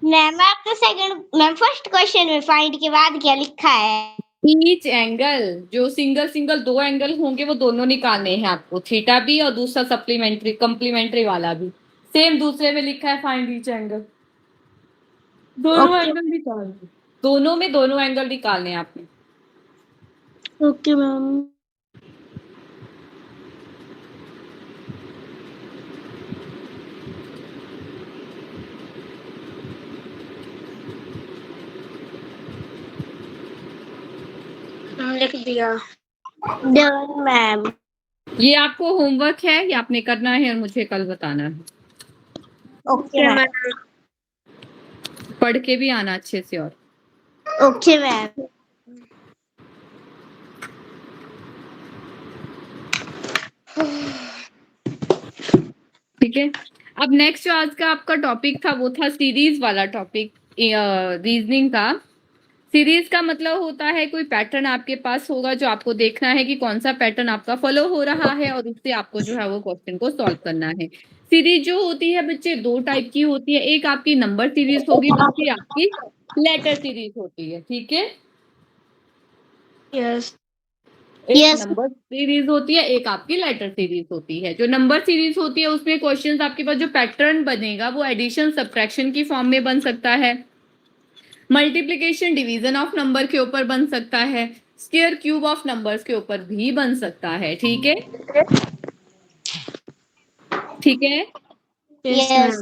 Speaker 3: ma'am आपने सेकंड मैम फर्स्ट क्वेश्चन में find के बाद क्या लिखा है?
Speaker 1: Each angle, जो सिंगल सिंगल दो एंगल होंगे वो दोनों निकालने हैं आपको, थीटा भी और दूसरा सप्लीमेंट्री कंप्लीमेंट्री वाला भी। सेम दूसरे में लिखा है फाइंड ईच एंगल, दोनों एंगल निकालने, दोनों में दोनों एंगल निकालने हैं आपने।
Speaker 3: Okay ma'am.
Speaker 2: लिख दिया।
Speaker 3: Done ma'am.
Speaker 1: ये आपको होमवर्क है, ये आपने करना है और मुझे कल बताना है।
Speaker 3: Okay ma'am.
Speaker 1: पढ़ के भी आना अच्छे से। और
Speaker 3: ओके मैम।
Speaker 1: ठीक है, अब नेक्स्ट जो आज का आपका टॉपिक था वो था सीरीज वाला टॉपिक, रीजनिंग का। सीरीज का मतलब होता है कोई पैटर्न आपके पास होगा जो आपको देखना है कि कौन सा पैटर्न आपका फॉलो हो रहा है और उससे आपको जो है वो क्वेश्चन को सॉल्व करना है। सीरीज जो होती है बच्चे दो टाइप की होती है, एक आपकी नंबर सीरीज होगी, दूसरी आपकी लेटर सीरीज होती है। ठीक है,
Speaker 2: यस।
Speaker 1: एक नंबर सीरीज होती है, एक आपकी लेटर सीरीज होती है। जो नंबर सीरीज होती है उसमें क्वेश्चंस आपके पास जो पैटर्न बनेगा वो एडिशन सब्ट्रैक्शन की फॉर्म में बन सकता है, मल्टीप्लिकेशन डिवीजन ऑफ नंबर के ऊपर बन सकता है, स्क्वायर क्यूब ऑफ नंबर्स के ऊपर भी बन सकता है। ठीक है, ठीक है।
Speaker 3: यस।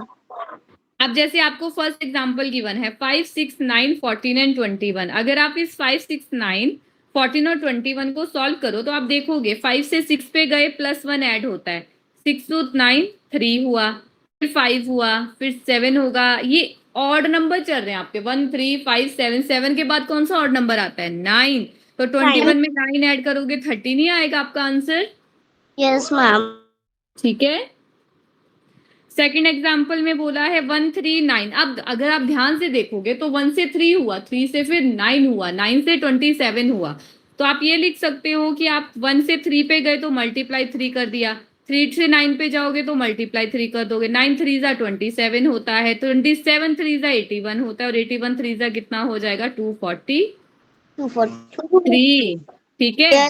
Speaker 1: अब जैसे आपको फर्स्ट एग्जांपल गिवन है 5, 6, 9, 14 एंड 21। अगर आप इस 5, 6, 9, 14 और 21 को सॉल्व करो तो आप देखोगे 5 से 6 पे गए +1 ऐड होता है, 6 to 9 3 हुआ, फिर 5 हुआ, फिर 7 होगा। ये ऑड नंबर चल रहे हैं आपके 1, 3, 5, 7। 7 के बाद कौन सा ऑड नंबर आता है 9, तो 21 में 9 ऐड करोगे 30 नहीं आएगा आपका आंसर।
Speaker 3: Yes ma'am.
Speaker 1: ठीक है, सेकंड एग्जांपल में बोला है 1, 3, 9। अब अगर आप ध्यान से देखोगे तो 1 से 3 हुआ, 3 से फिर 9 हुआ, 9 से 27 हुआ। तो आप ये लिख सकते हो कि आप 1 से 3 पे गए तो मल्टीप्लाई 3 कर दिया, 3 से 9 पे जाओगे तो मल्टीप्लाई 3 कर दोगे, 9 3 जा 27 होता है, 27 3 जा 81 होता है, और 81 3 जा कितना हो जाएगा 243।
Speaker 3: 243।
Speaker 1: ठीक है,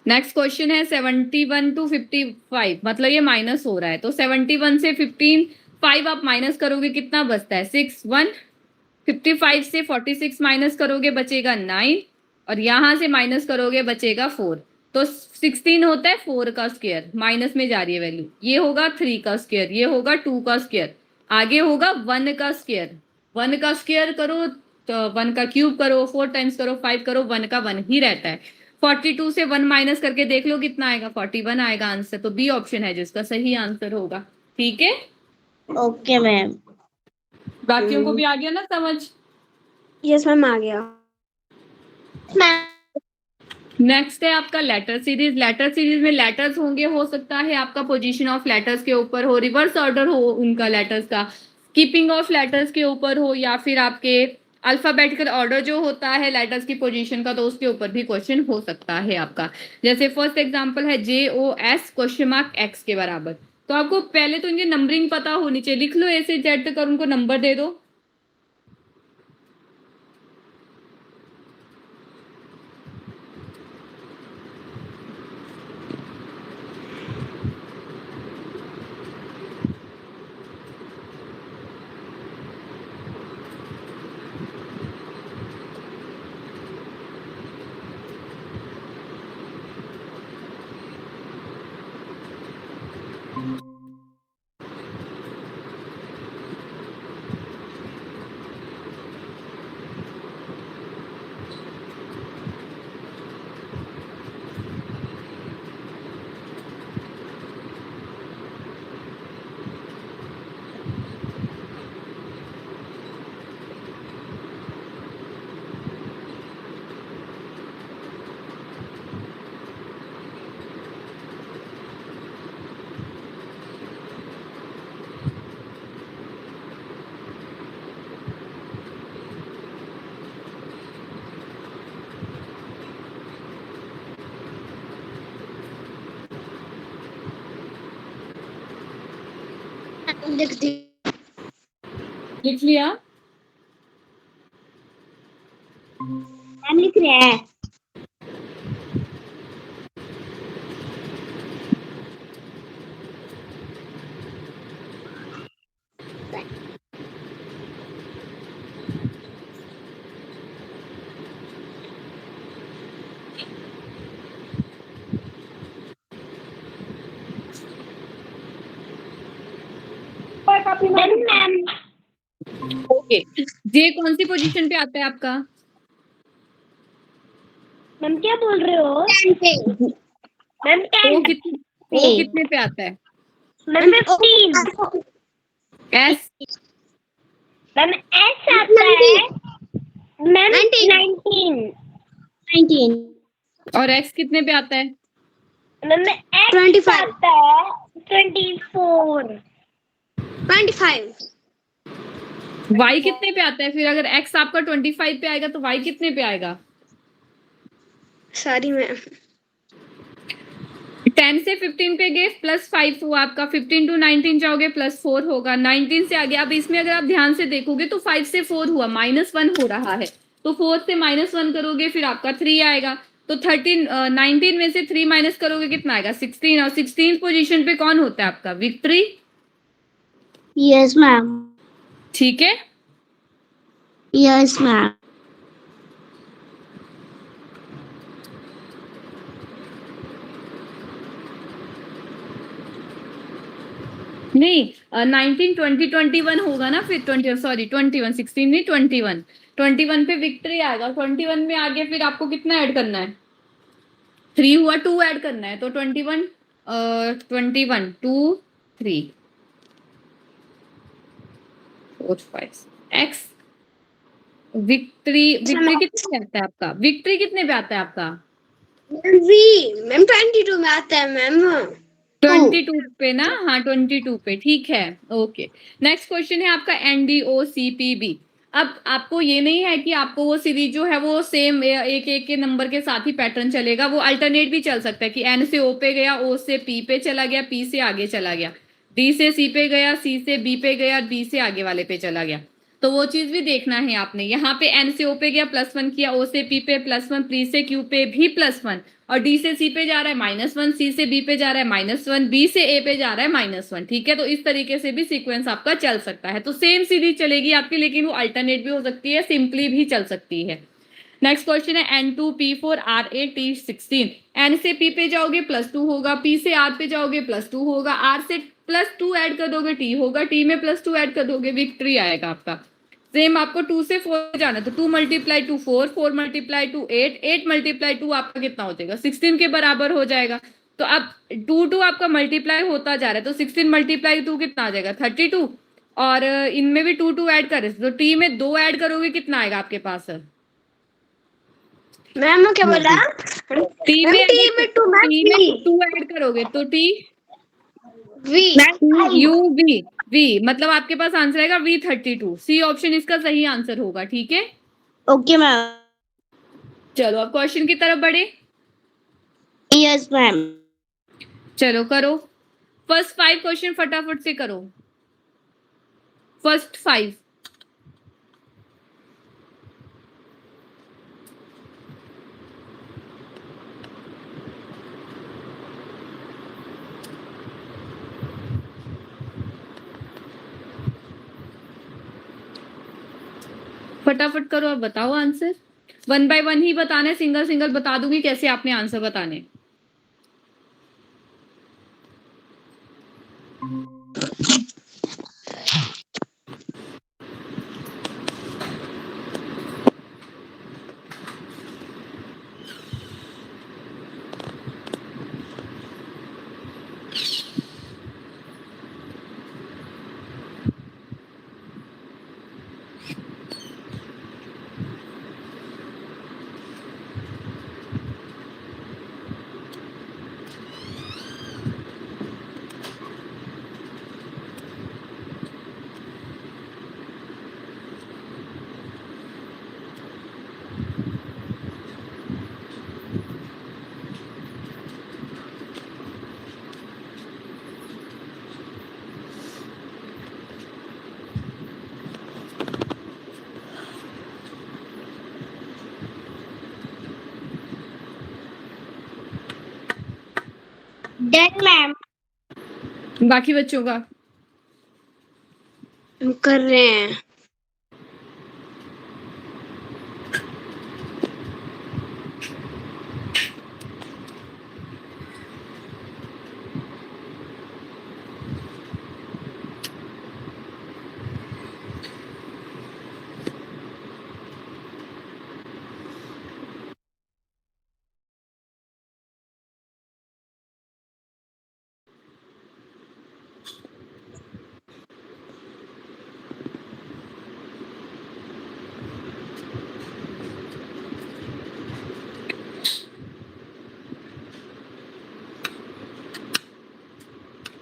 Speaker 1: नेक्स्ट क्वेश्चन है 71 to 55, मतलब ये माइनस हो रहा है, तो 71 से 15 5 आप माइनस करोगे कितना बचता है 6 1। 55 से 46 माइनस करोगे बचेगा 9, और यहां से माइनस करोगे बचेगा 4। तो 16 होता है 4 का स्क्वायर, माइनस में जा रही है वैल्यू, ये होगा 3 का स्क्वायर, ये होगा 2 का स्क्वायर, आगे होगा 1 का स्क्वायर। 1 का स्क्वायर करो तो 1 का क्यूब करो, 4 टाइम्स करो, 5 करो, 1 का 1 ही रहता है। 42 से 1 माइनस करके देख लो कितना आएगा 41 आएगा आंसर। तो बी ऑप्शन है जिसका सही आंसर होगा। ठीक है,
Speaker 3: ओके मैम।
Speaker 1: बाकियों को भी आ गया ना समझ?
Speaker 2: यस मैम आ गया।
Speaker 1: नेक्स्ट है आपका लेटर सीरीज। लेटर सीरीज में लेटर्स होंगे, हो सकता है आपका पोजीशन ऑफ लेटर्स के ऊपर हो, रिवर्स ऑर्डर हो उनका लेटर्स का, कीपिंग ऑफ लेटर्स के ऊपर हो, या फिर आपके अल्फाबेटिकल ऑर्डर जो होता है लेटर्स की पोजीशन का, तो उसके ऊपर भी क्वेश्चन हो सकता है आपका। जैसे फर्स्ट एग्जांपल है JOS ? के बराबर, तो आपको पहले तो इनकी नंबरिंग पता होनी चाहिए। लिख लो A से Z तक और उनको नंबर दे दो,
Speaker 2: लिख दी।
Speaker 1: लिख लिया?
Speaker 3: मैम लिख रहे हैं। मैम
Speaker 1: ओके, जे कौन सी पोजीशन पे आता है आपका?
Speaker 4: मैम क्या बोल रहे हो? मैम
Speaker 1: ओ
Speaker 4: 10,
Speaker 1: कितने पे आता है?
Speaker 4: Ma'am 15,
Speaker 1: S?
Speaker 4: मैम एस आता है मैम 19,
Speaker 3: 19
Speaker 1: और एक्स कितने पे आता है?
Speaker 4: मैम एक्स
Speaker 2: 25,
Speaker 4: आता है 24,
Speaker 2: 25,
Speaker 1: वाई कितने पे आता है फिर? अगर एक्स आपका 25 पे आएगा तो वाई कितने पे आएगा?
Speaker 2: Sorry ma'am.
Speaker 1: 10 से 15 पे गए, +5 हुआ आपका। 15 to 19 जाओगे +4 होगा। 19 से आगे, अब इसमें अगर आप ध्यान से देखोगे तो 5 से 4 हुआ, -1 हो रहा है, तो 4 से -1 करोगे फिर आपका 3 आएगा। तो 19 में से 3 माइनस करोगे कितना आएगा? 16। और 16 पोजीशन पे कौन होता है आपका? विक्ट्री।
Speaker 3: Yes ma'am.
Speaker 1: ठीक है,
Speaker 3: यस मैम।
Speaker 1: नहीं 19, 20, 21 होगा ना फिर। 21, 16 नहीं, 21 पे विक्ट्री आएगा। 21 में आगे फिर आपको कितना ऐड करना है? 3 हुआ, 2 ऐड करना है, तो 21, 2, 3, 4, 5 एक्स। विक्ट्री कितने पे आता है आपका? विक्ट्री कितने पे आता है आपका?
Speaker 2: वी मैम 22 में आता है मैम।
Speaker 1: 22 पे ना? हाँ 22 पे, ठीक है। ओके, नेक्स्ट क्वेश्चन है आपका NDOCPB। अब आपको ये नहीं है कि आपको वो सीरीज जो है वो सेम एक एक के नंबर के साथ ही पैटर्न चलेगा, वो अल्टरनेट भी चल सकता है कि N से O पे गया, O से P पे चला गया, P से आगे चला गया, D से C पे गया, C से B पे गया, B से आगे वाले पे चला गया। तो वो चीज भी देखना है आपने। यहाँ पे N से O पे गया +1 किया, O से P पे +1, P से Q पे भी +1, और D से C पे जा रहा है -1, C से B पे जा रहा है -1, B से A पे जा रहा है -1। ठीक है, तो इस तरीके से भी सीक्वेंस आपका चल सकता है। तो सेम सीरीज चलेगी आपकी, लेकिन वो अल्टरनेट भी हो सकती है, सिंपली भी चल सकती है। नेक्स्ट क्वेश्चन है N2P4 R8 T16। N से P पे जाओगे +2 होगा, P से R पे जाओगे +2 होगा, R से +2 ऐड कर दोगे T होगा, T में +2 ऐड कर दोगे विक्ट्री आएगा आपका। सेम आपको 2 से 4 जाना, तो 2 × 2 4, 4 × 2 8, 8 × 2 आपका कितना हो जाएगा? 16 के बराबर हो जाएगा। तो अब 2 आपका मल्टीप्लाई होता जा रहा है, तो 16 × 2 कितना आ जाएगा? 32। और इनमें भी 2 ऐड कर रहे, तो टी में 2 ऐड करोगे कितना आएगा आपके पास?
Speaker 2: मैम क्या बोला?
Speaker 1: टी
Speaker 2: मैम
Speaker 1: में
Speaker 2: टी में 2 मैम
Speaker 1: टी में 2 ऐड करोगे तो टी
Speaker 2: वी
Speaker 1: यू वी मतलब आपके पास आंसर आएगा V32। सी ऑप्शन इसका सही आंसर होगा। ठीक है,
Speaker 3: ओके मैम।
Speaker 1: चलो अब क्वेश्चन की तरफ बढ़े।
Speaker 3: Yes ma'am.
Speaker 1: चलो करो, फर्स्ट 5 क्वेश्चन फटाफट से करो, फर्स्ट 5। फटाफट करो और बताओ आंसर। 1 by 1 ही बताना है, सिंगल सिंगल बता दूंगी कैसे आपने आंसर बताने।
Speaker 3: Done ma'am.
Speaker 1: बाकी बच्चों का
Speaker 2: हम कर रहे हैं।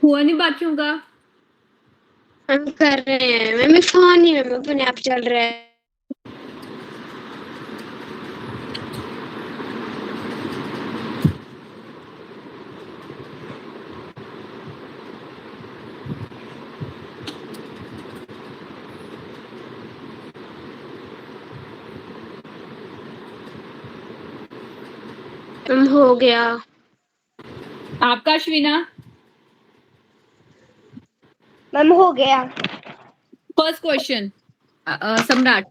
Speaker 1: हुआ नहीं बाकियों का?
Speaker 2: हम कर रहे हैं मैम, ये फोन ही मैम अपने आप चल रहा है। हम हो गया।
Speaker 1: आपका अश्विना?
Speaker 4: मैम हो गया।
Speaker 1: First question Samrat.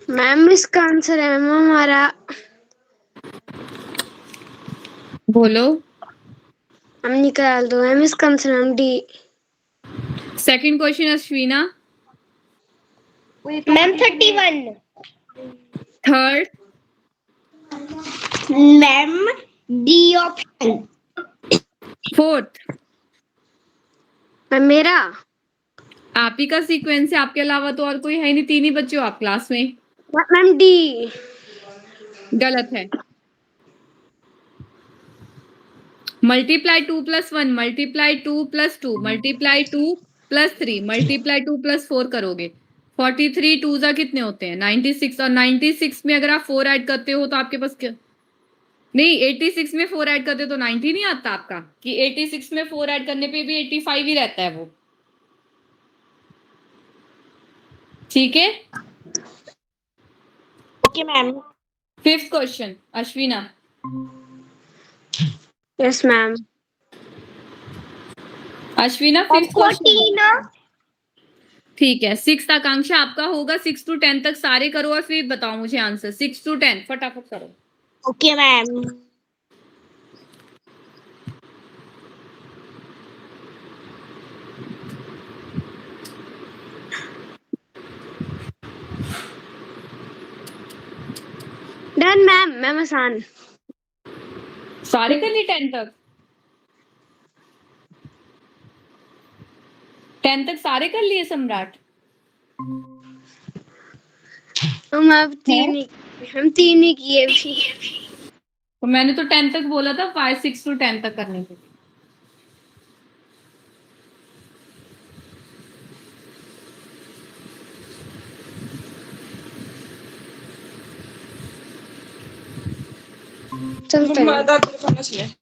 Speaker 2: मैम इसका आंसर है मैम हमारा,
Speaker 1: बोलो।
Speaker 2: हम निकाल दो मैम इसका आंसर हम D.
Speaker 1: Second question Ashwina.
Speaker 4: Ma'am 31।
Speaker 1: Third
Speaker 3: ma'am D option.
Speaker 1: Fourth
Speaker 2: ma'am मेरा
Speaker 1: आप ही का सीक्वेंस है, आपके अलावा तो और कोई है नहीं, तीन ही बच्चे हो आप क्लास में।
Speaker 2: Ma'am D.
Speaker 1: गलत है। मल्टीप्लाई 2 + 1, मल्टीप्लाई 2 + 2, मल्टीप्लाई 2 + 3, मल्टीप्लाई 2 + 4 करोगे 43 2 जा कितने होते हैं 96, और 96 में अगर आप 4 ऐड करते हो तो आपके पास क्या, नहीं 86 में 4 ऐड करते हो तो 90 नहीं आता आपका, कि 86 में 4 ऐड करने पे भी 85 ही रहता है वो। ठीक है।
Speaker 3: Okay ma'am.
Speaker 1: Fifth question Ashwina.
Speaker 2: Yes ma'am.
Speaker 1: Ashwina fifth question.
Speaker 4: 14।
Speaker 1: ठीक है, 6 आकांक्षा आपका होगा, 6 to 10 तक सारे करो और फिर बताओ मुझे आंसर। 6 to 10 फटाफट करो।
Speaker 3: Okay ma'am.
Speaker 2: Done ma'am, ma'am आसान।
Speaker 1: सारे कर लिए 10 तक? 10 तक सारे कर लिए सम्राट?
Speaker 2: हम अब तीन ही, हम तीन ही किए भी।
Speaker 1: तो मैंने तो 10 तक बोला था, 5 6 to 10 तक करने के लिए।
Speaker 2: चलते हैं।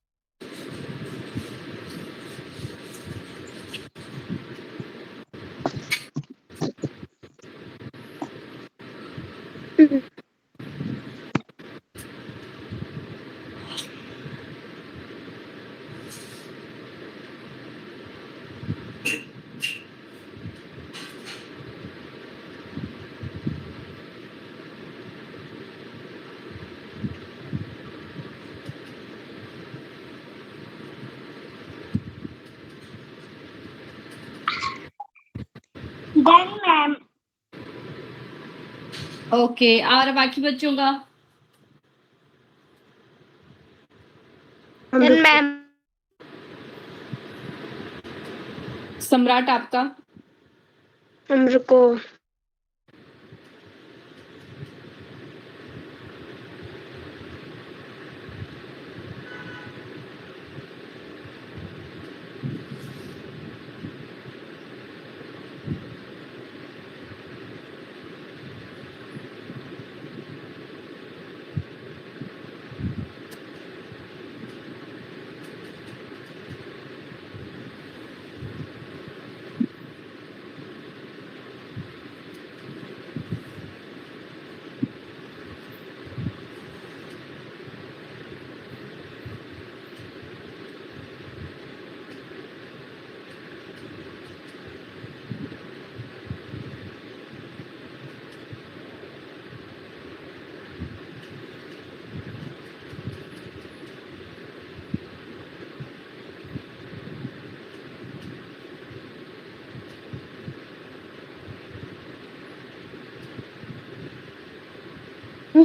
Speaker 3: Done ma'am.
Speaker 1: ओके, और बाकी बच्चों का?
Speaker 4: Done ma'am.
Speaker 1: सम्राट आपका?
Speaker 2: हम रुको।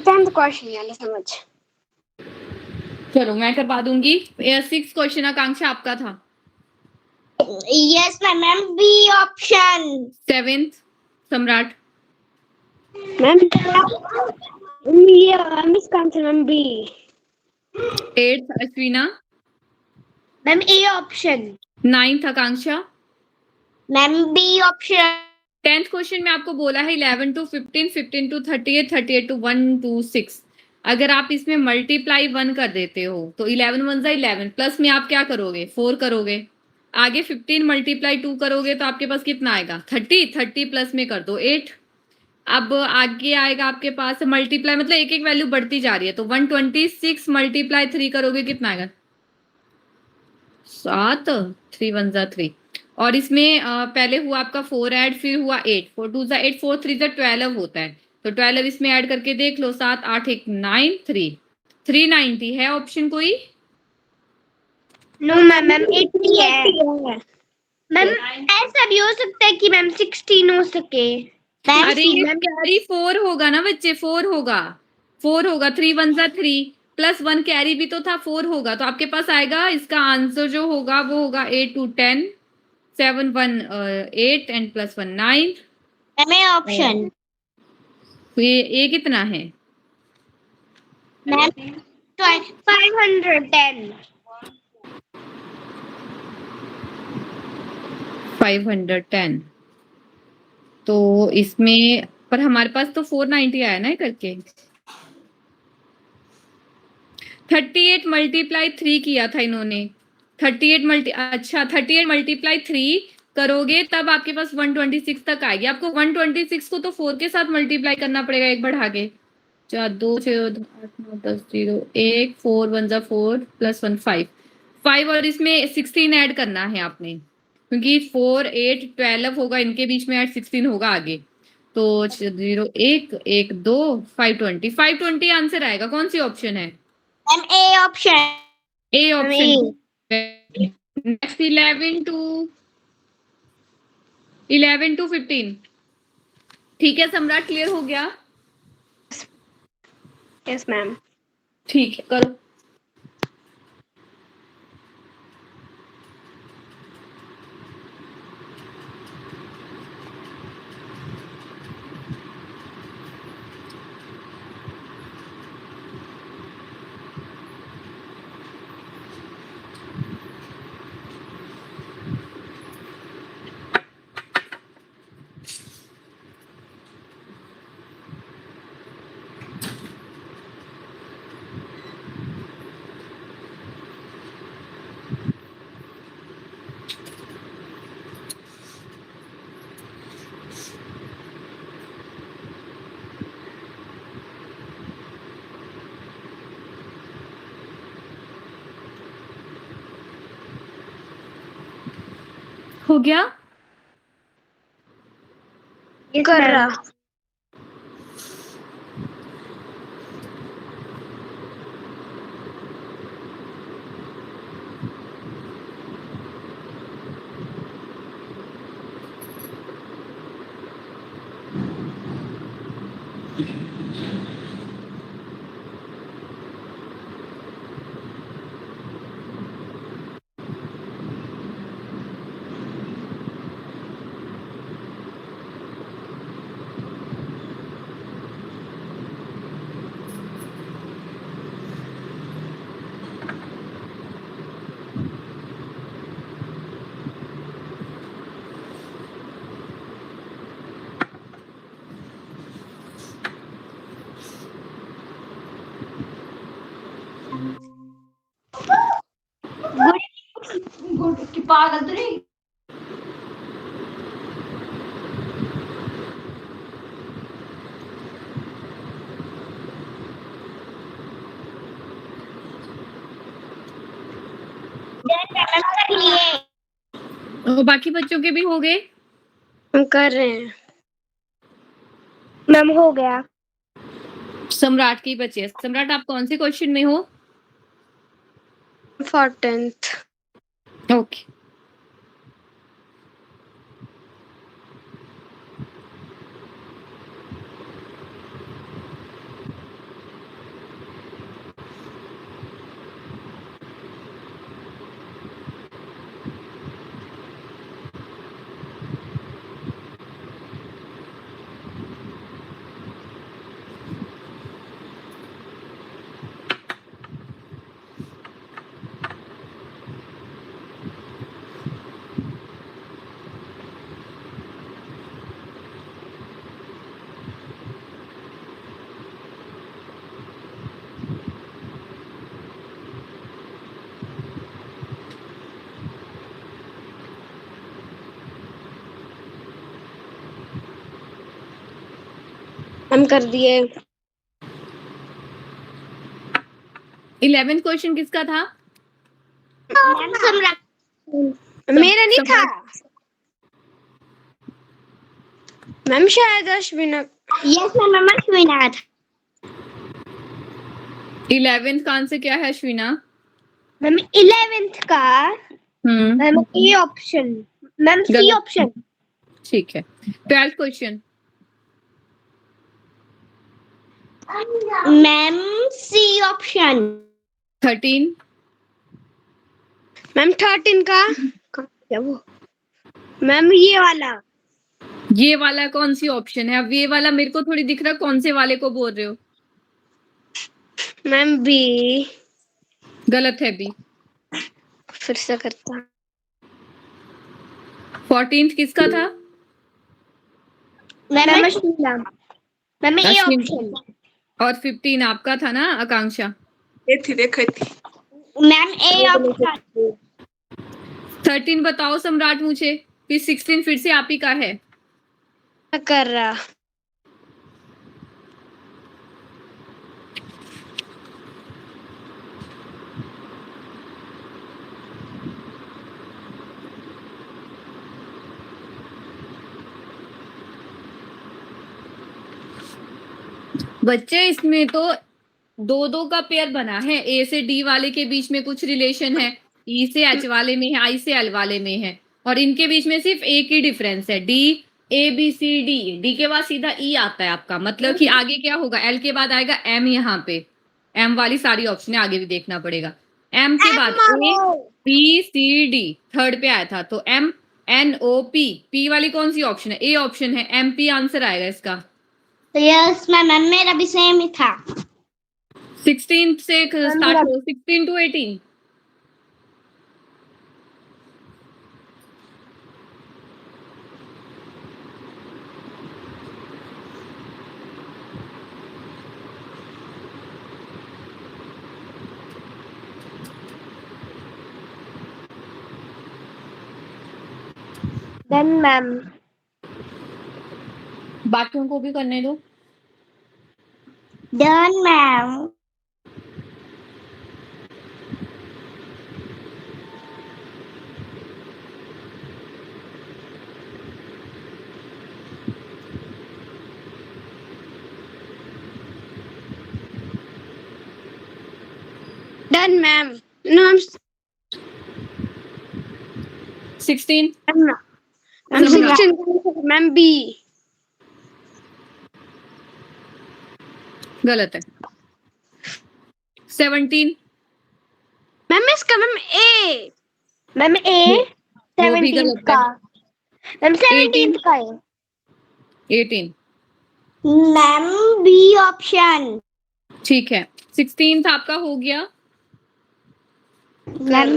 Speaker 2: 10th क्वेश्चन वाला समझ।
Speaker 1: चलो मैं करवा दूंगी। 6 क्वेश्चन आकांक्षा आपका था।
Speaker 3: Yes, ma'am. B option.
Speaker 1: 7th सम्राट।
Speaker 2: मैम ये मैम इसका answer ma'am B.
Speaker 1: 8th Ashwina.
Speaker 4: Ma'am A option.
Speaker 1: 9th Akanksha.
Speaker 3: Ma'am, B option.
Speaker 1: 10th question में आपको बोला है 11 to 15, 15 to 38, 38 to 1 to 6। अगर आप इसमें मल्टीप्लाई 1 कर देते हो तो 11 1 11 प्लस में आप क्या करोगे 4 करोगे। आगे 15 मल्टीप्लाई 2 करोगे तो आपके पास कितना आएगा 30, 30 प्लस में कर दो 8। अब आगे आएगा आपके पास मल्टीप्लाई मतलब एक एक वैल्यू बढ़ती जा रही है तो 126 मल्टीप्लाई 3 करोगे कितना आएगा 7, 3 1 3। और इसमें पहले हुआ आपका 4 ऐड फिर हुआ 8, 4 2 8, 4 3 12 होता है तो 12 इसमें ऐड करके देख लो 7 8 1 9 3 390 है ऑप्शन कोई।
Speaker 4: नो मैम, मैम 80 है। मैम ऐसा भी हो सकता है कि मैम 16 हो सके।
Speaker 1: अरे ये कैरी 4 होगा ना बच्चे 4 होगा 4 होगा 3 1 3 प्लस 1 कैरी भी तो था 4 होगा तो आपके पास आएगा इसका आंसर जो होगा वो होगा 8 2 10 7 1 8 and plus 1 9।
Speaker 3: Ma'am, A option.
Speaker 1: तो ये कितना है
Speaker 3: Ma'am,
Speaker 4: 510।
Speaker 1: 510 तो इसमें पर हमारे पास तो 490 आया ना ये करके। 38 मल्टीप्लाई 3 किया था इन्होंने 38 मल्टीप्लाई 3 करोगे तब आपके पास 126 तक आएगी। आपको 126 को तो 4 के साथ मल्टीप्लाई करना पड़ेगा एक बढ़ा के 4 2 6 8 9 10 0 1 4 1 4 प्लस 1 5 और इसमें 16 ऐड करना है आपने क्योंकि 4 8 12 होगा इनके बीच में ऐड 16 होगा आगे तो 0 1 1 2 520 आंसर आएगा। कौन सी ऑप्शन है
Speaker 3: Ma'am, A option.
Speaker 1: A option. Next 11 to 15 ठीक है सम्राट क्लियर हो गया।
Speaker 2: Yes ma'am.
Speaker 1: ठीक है करो। हो गया
Speaker 2: कर रहा।
Speaker 5: पागल तो नहीं।
Speaker 1: और बाकी बच्चों के भी हो गए।
Speaker 2: हम कर रहे हैं
Speaker 4: मैम हो गया।
Speaker 1: सम्राट की बचे। सम्राट आप कौन से क्वेश्चन में हो
Speaker 2: 14th।
Speaker 1: ओके
Speaker 2: हम कर दिए।
Speaker 1: 11th क्वेश्चन किसका था?
Speaker 3: मैम सम्राट।
Speaker 2: मेरा नहीं था
Speaker 1: सम्राट।
Speaker 2: मैम, शायद अश्विना।
Speaker 3: यस मैम, अश्विना का था।
Speaker 1: 11th का आंसर क्या है अश्विना?
Speaker 4: मैम 11th का ma'am A option, ma'am C
Speaker 1: गलत।
Speaker 4: ऑप्शन।
Speaker 1: ठीक है। 12th question.
Speaker 3: Ma'am C option.
Speaker 1: 13।
Speaker 2: Ma'am 13 का क्या वो? मैम ये वाला।
Speaker 1: ये वाला कौन सी ऑप्शन है? अब ये वाला मेरे को थोड़ी दिख रहा, कौन से वाले को बोल रहे हो?
Speaker 2: Ma'am B.
Speaker 1: गलत है बी।
Speaker 2: फिर से करता।
Speaker 1: 14th किसका था?
Speaker 4: मैम अश्विना। मैम ए
Speaker 1: अश्विन।
Speaker 4: ऑप्शन।
Speaker 1: और 15 आपका था ना आकांक्षा?
Speaker 6: देखी थी।
Speaker 3: Ma'am A option.
Speaker 1: 13 बताओ सम्राट मुझे, फिर 16 फिर से आप ही का है।
Speaker 2: कर रहा।
Speaker 1: बच्चे इसमें तो दो दो का पेयर बना है, ए से डी वाले के बीच में कुछ रिलेशन है, ई से एच वाले में है, आई से एल वाले में है, और इनके बीच में सिर्फ एक ही डिफरेंस है, D A B C D. D के बाद सीधा ई आता है आपका, मतलब कि आगे क्या होगा, एल के बाद आएगा एम, यहाँ पे एम वाली सारी ऑप्शन आगे भी देखना पड़ेगा। एम के बाद A B C D third पे आया था, तो M N O P, P वाली कौन सी ऑप्शन है? ए ऑप्शन है, एम पी आंसर आएगा इसका।
Speaker 3: तो यस मैम, मेरा भी सेम ही था।
Speaker 1: 16 से स्टार्ट करो, 16 to 18।
Speaker 4: देन मैम
Speaker 1: बाकियों को भी करने दो।
Speaker 3: Done ma'am.
Speaker 2: Done ma'am. No ma'am.
Speaker 1: 16।
Speaker 2: Ma'am 16 ma'am B.
Speaker 1: गलत है। 17।
Speaker 2: मैम इसका मैम ए।
Speaker 4: मैम ए
Speaker 1: वो भी
Speaker 4: 17th
Speaker 1: गलत
Speaker 4: का।
Speaker 1: है।
Speaker 4: मैम 17th का है।
Speaker 1: 18।
Speaker 3: Ma'am B option.
Speaker 1: ठीक है, 16 आपका हो गया।
Speaker 3: मैम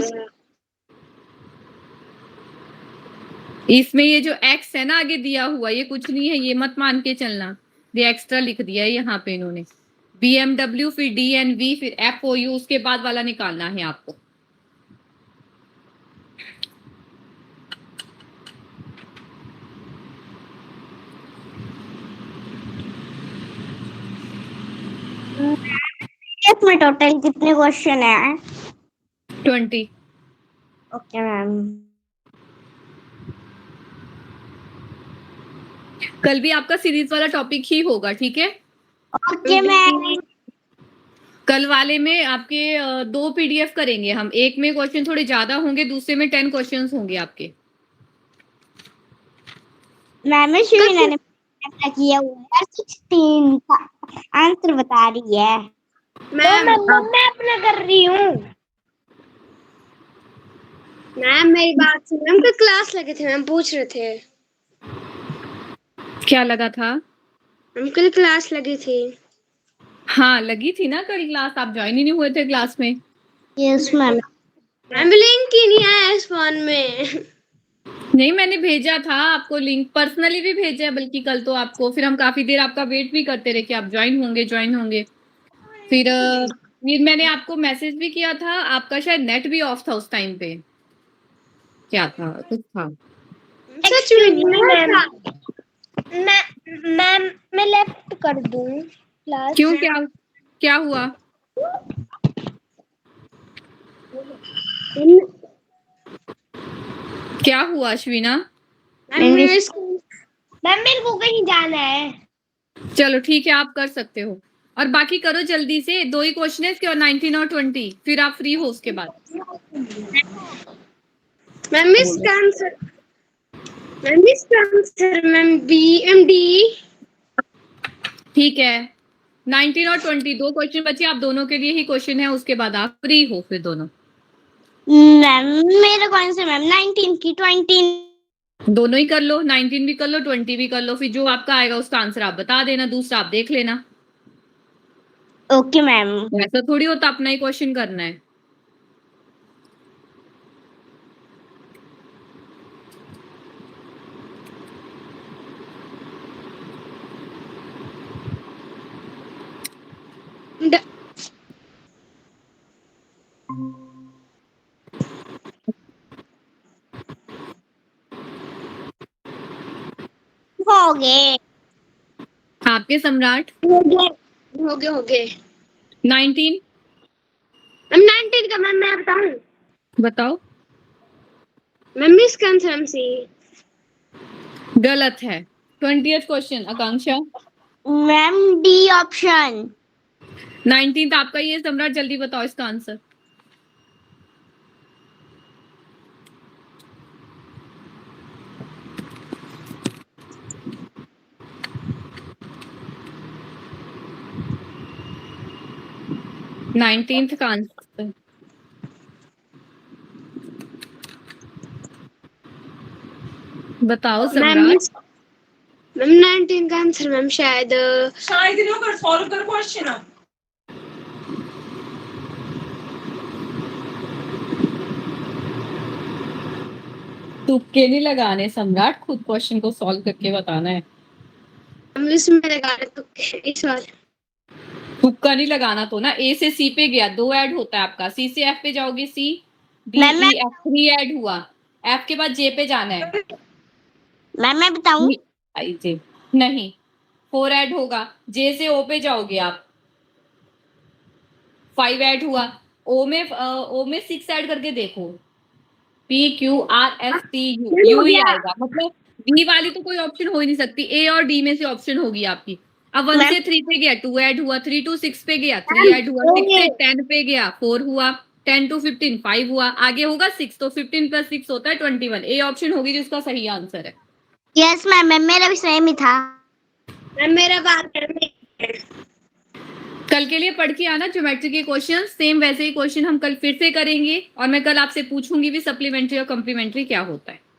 Speaker 1: इसमें ये जो एक्स है ना आगे दिया हुआ, ये कुछ नहीं है, ये मत मान के चलना, ये एक्स्ट्रा लिख दिया है यहाँ पे इन्होंने। BMW फिर DNV फिर FOU, उसके बाद वाला निकालना है आपको।
Speaker 3: इसमें टोटल कितने क्वेश्चन है?
Speaker 1: 20।
Speaker 3: Okay ma'am.
Speaker 1: कल भी आपका सीरीज वाला टॉपिक ही होगा, ठीक है?
Speaker 3: Okay ma'am.
Speaker 1: कल वाले में आपके 2 PDF करेंगे हम, एक में क्वेश्चन थोड़े ज्यादा होंगे, दूसरे में 10 क्वेश्चंस होंगे आपके।
Speaker 3: मैम अश्विना ने किया हुआ है, 16 का आंसर बता रही है।
Speaker 2: मैम
Speaker 4: मैं अपना कर रही हूँ।
Speaker 2: मैम मेरी बात सुन। मैम कल क्लास लगे थे, मैम पूछ रहे थे।
Speaker 1: क्या लगा था?
Speaker 2: मैम कल क्लास लगी थी।
Speaker 1: हाँ लगी थी ना कल क्लास, आप ज्वाइन ही नहीं हुए थे क्लास में।
Speaker 3: Yes ma'am.
Speaker 2: मैम लिंक ही नहीं आया इस फोन में।
Speaker 1: नहीं मैंने भेजा था आपको लिंक, पर्सनली भी भेजा है बल्कि कल तो आपको, फिर हम काफी देर आपका वेट भी करते रहे कि आप ज्वाइन होंगे। फिर मैंने आपको मैसेज भी किया था, आपका शायद नेट भी ऑफ था उस टाइम पे, क्या था कुछ था।
Speaker 2: सच में नहीं था।
Speaker 4: मैम मैं लेफ्ट कर दूं क्लास?
Speaker 1: क्यों, क्या क्या हुआ? क्या हुआ अश्विना?
Speaker 2: मैम
Speaker 4: मैम मेरे को कहीं जाना है।
Speaker 1: चलो ठीक है, आप कर सकते हो। और बाकी करो जल्दी से, 2 ही क्वेश्चन है इसके, और 19 और 20, फिर आप फ्री हो उसके बाद।
Speaker 2: मैम इसका answer ma'am B M D.
Speaker 1: ठीक है, 19 और 20 2 क्वेश्चन बचे, आप दोनों के लिए ही क्वेश्चन है, उसके बाद आप फ्री हो फिर दोनों।
Speaker 3: मैम मेरा कौन सा मैम 19 की 20?
Speaker 1: दोनों ही कर लो, 19 भी कर लो 20 भी कर लो, फिर जो आपका आएगा उसका आंसर आप बता देना, दूसरा आप देख लेना।
Speaker 3: Okay ma'am.
Speaker 1: ऐसा थोड़ी होता अपना ही क्वेश्चन करना है।
Speaker 3: हो गए
Speaker 1: आपके सम्राट
Speaker 2: हो गए
Speaker 1: 19
Speaker 2: मैम 19 का मैम मैं बताऊं?
Speaker 1: बताओ।
Speaker 2: मैम इसका आंसर मैम सी।
Speaker 1: गलत है। 20th question Akanksha.
Speaker 3: Ma'am D option.
Speaker 1: 19th आपका ये, सम्राट जल्दी बताओ इसका आंसर। नाइनटीन्थ का आंसर बताओ
Speaker 2: मैम
Speaker 1: सम्राट।
Speaker 2: मैम 19 का आंसर मैम शायद
Speaker 5: नहीं कर सॉल्व कर क्वेश्चन।
Speaker 1: तुक्के नहीं लगाने सम्राट, खुद क्वेश्चन को सॉल्व करके बताना है।
Speaker 2: हम इसमें लगा रहे तो इस बार
Speaker 1: तुक्का नहीं लगाना तो ना। ए से सी पे गया, 2 ऐड होता है आपका, सी से एफ पे जाओगे, C D
Speaker 3: ma'am
Speaker 1: E F 3 add हुआ, एफ के बाद जे पे जाना है।
Speaker 3: मैम मैं बताऊं?
Speaker 1: आई जे नहीं, 4 ऐड होगा, जे से ओ पे जाओगे आप, 5 ऐड हुआ, ओ में 6 ऐड करके देखो, P Q R S T U, U ही आएगा, मतलब बी वाली तो कोई ऑप्शन हो ही नहीं सकती, ए और डी में से ऑप्शन होगी आपकी। अब 1 से 3 पे गया, 2 ऐड हुआ, 3 to 6 पे गया, 3 ऐड हुआ, 6 से 10 पे गया, 4 हुआ, 10 to 15 5 हुआ, आगे होगा 6, तो 15 + 6 होता है 21, ए ऑप्शन होगी जिसका सही आंसर है।
Speaker 3: यस मैम, मेरा भी सेम ही था।
Speaker 2: मैम मेरा बात
Speaker 1: कल के लिए पढ़ के आना ज्योमेट्री के क्वेश्चन, सेम वैसे ही क्वेश्चन हम कल फिर से करेंगे, और मैं कल आपसे पूछूंगी भी सप्लीमेंट्री और कम्प्लीमेंट्री क्या होता है।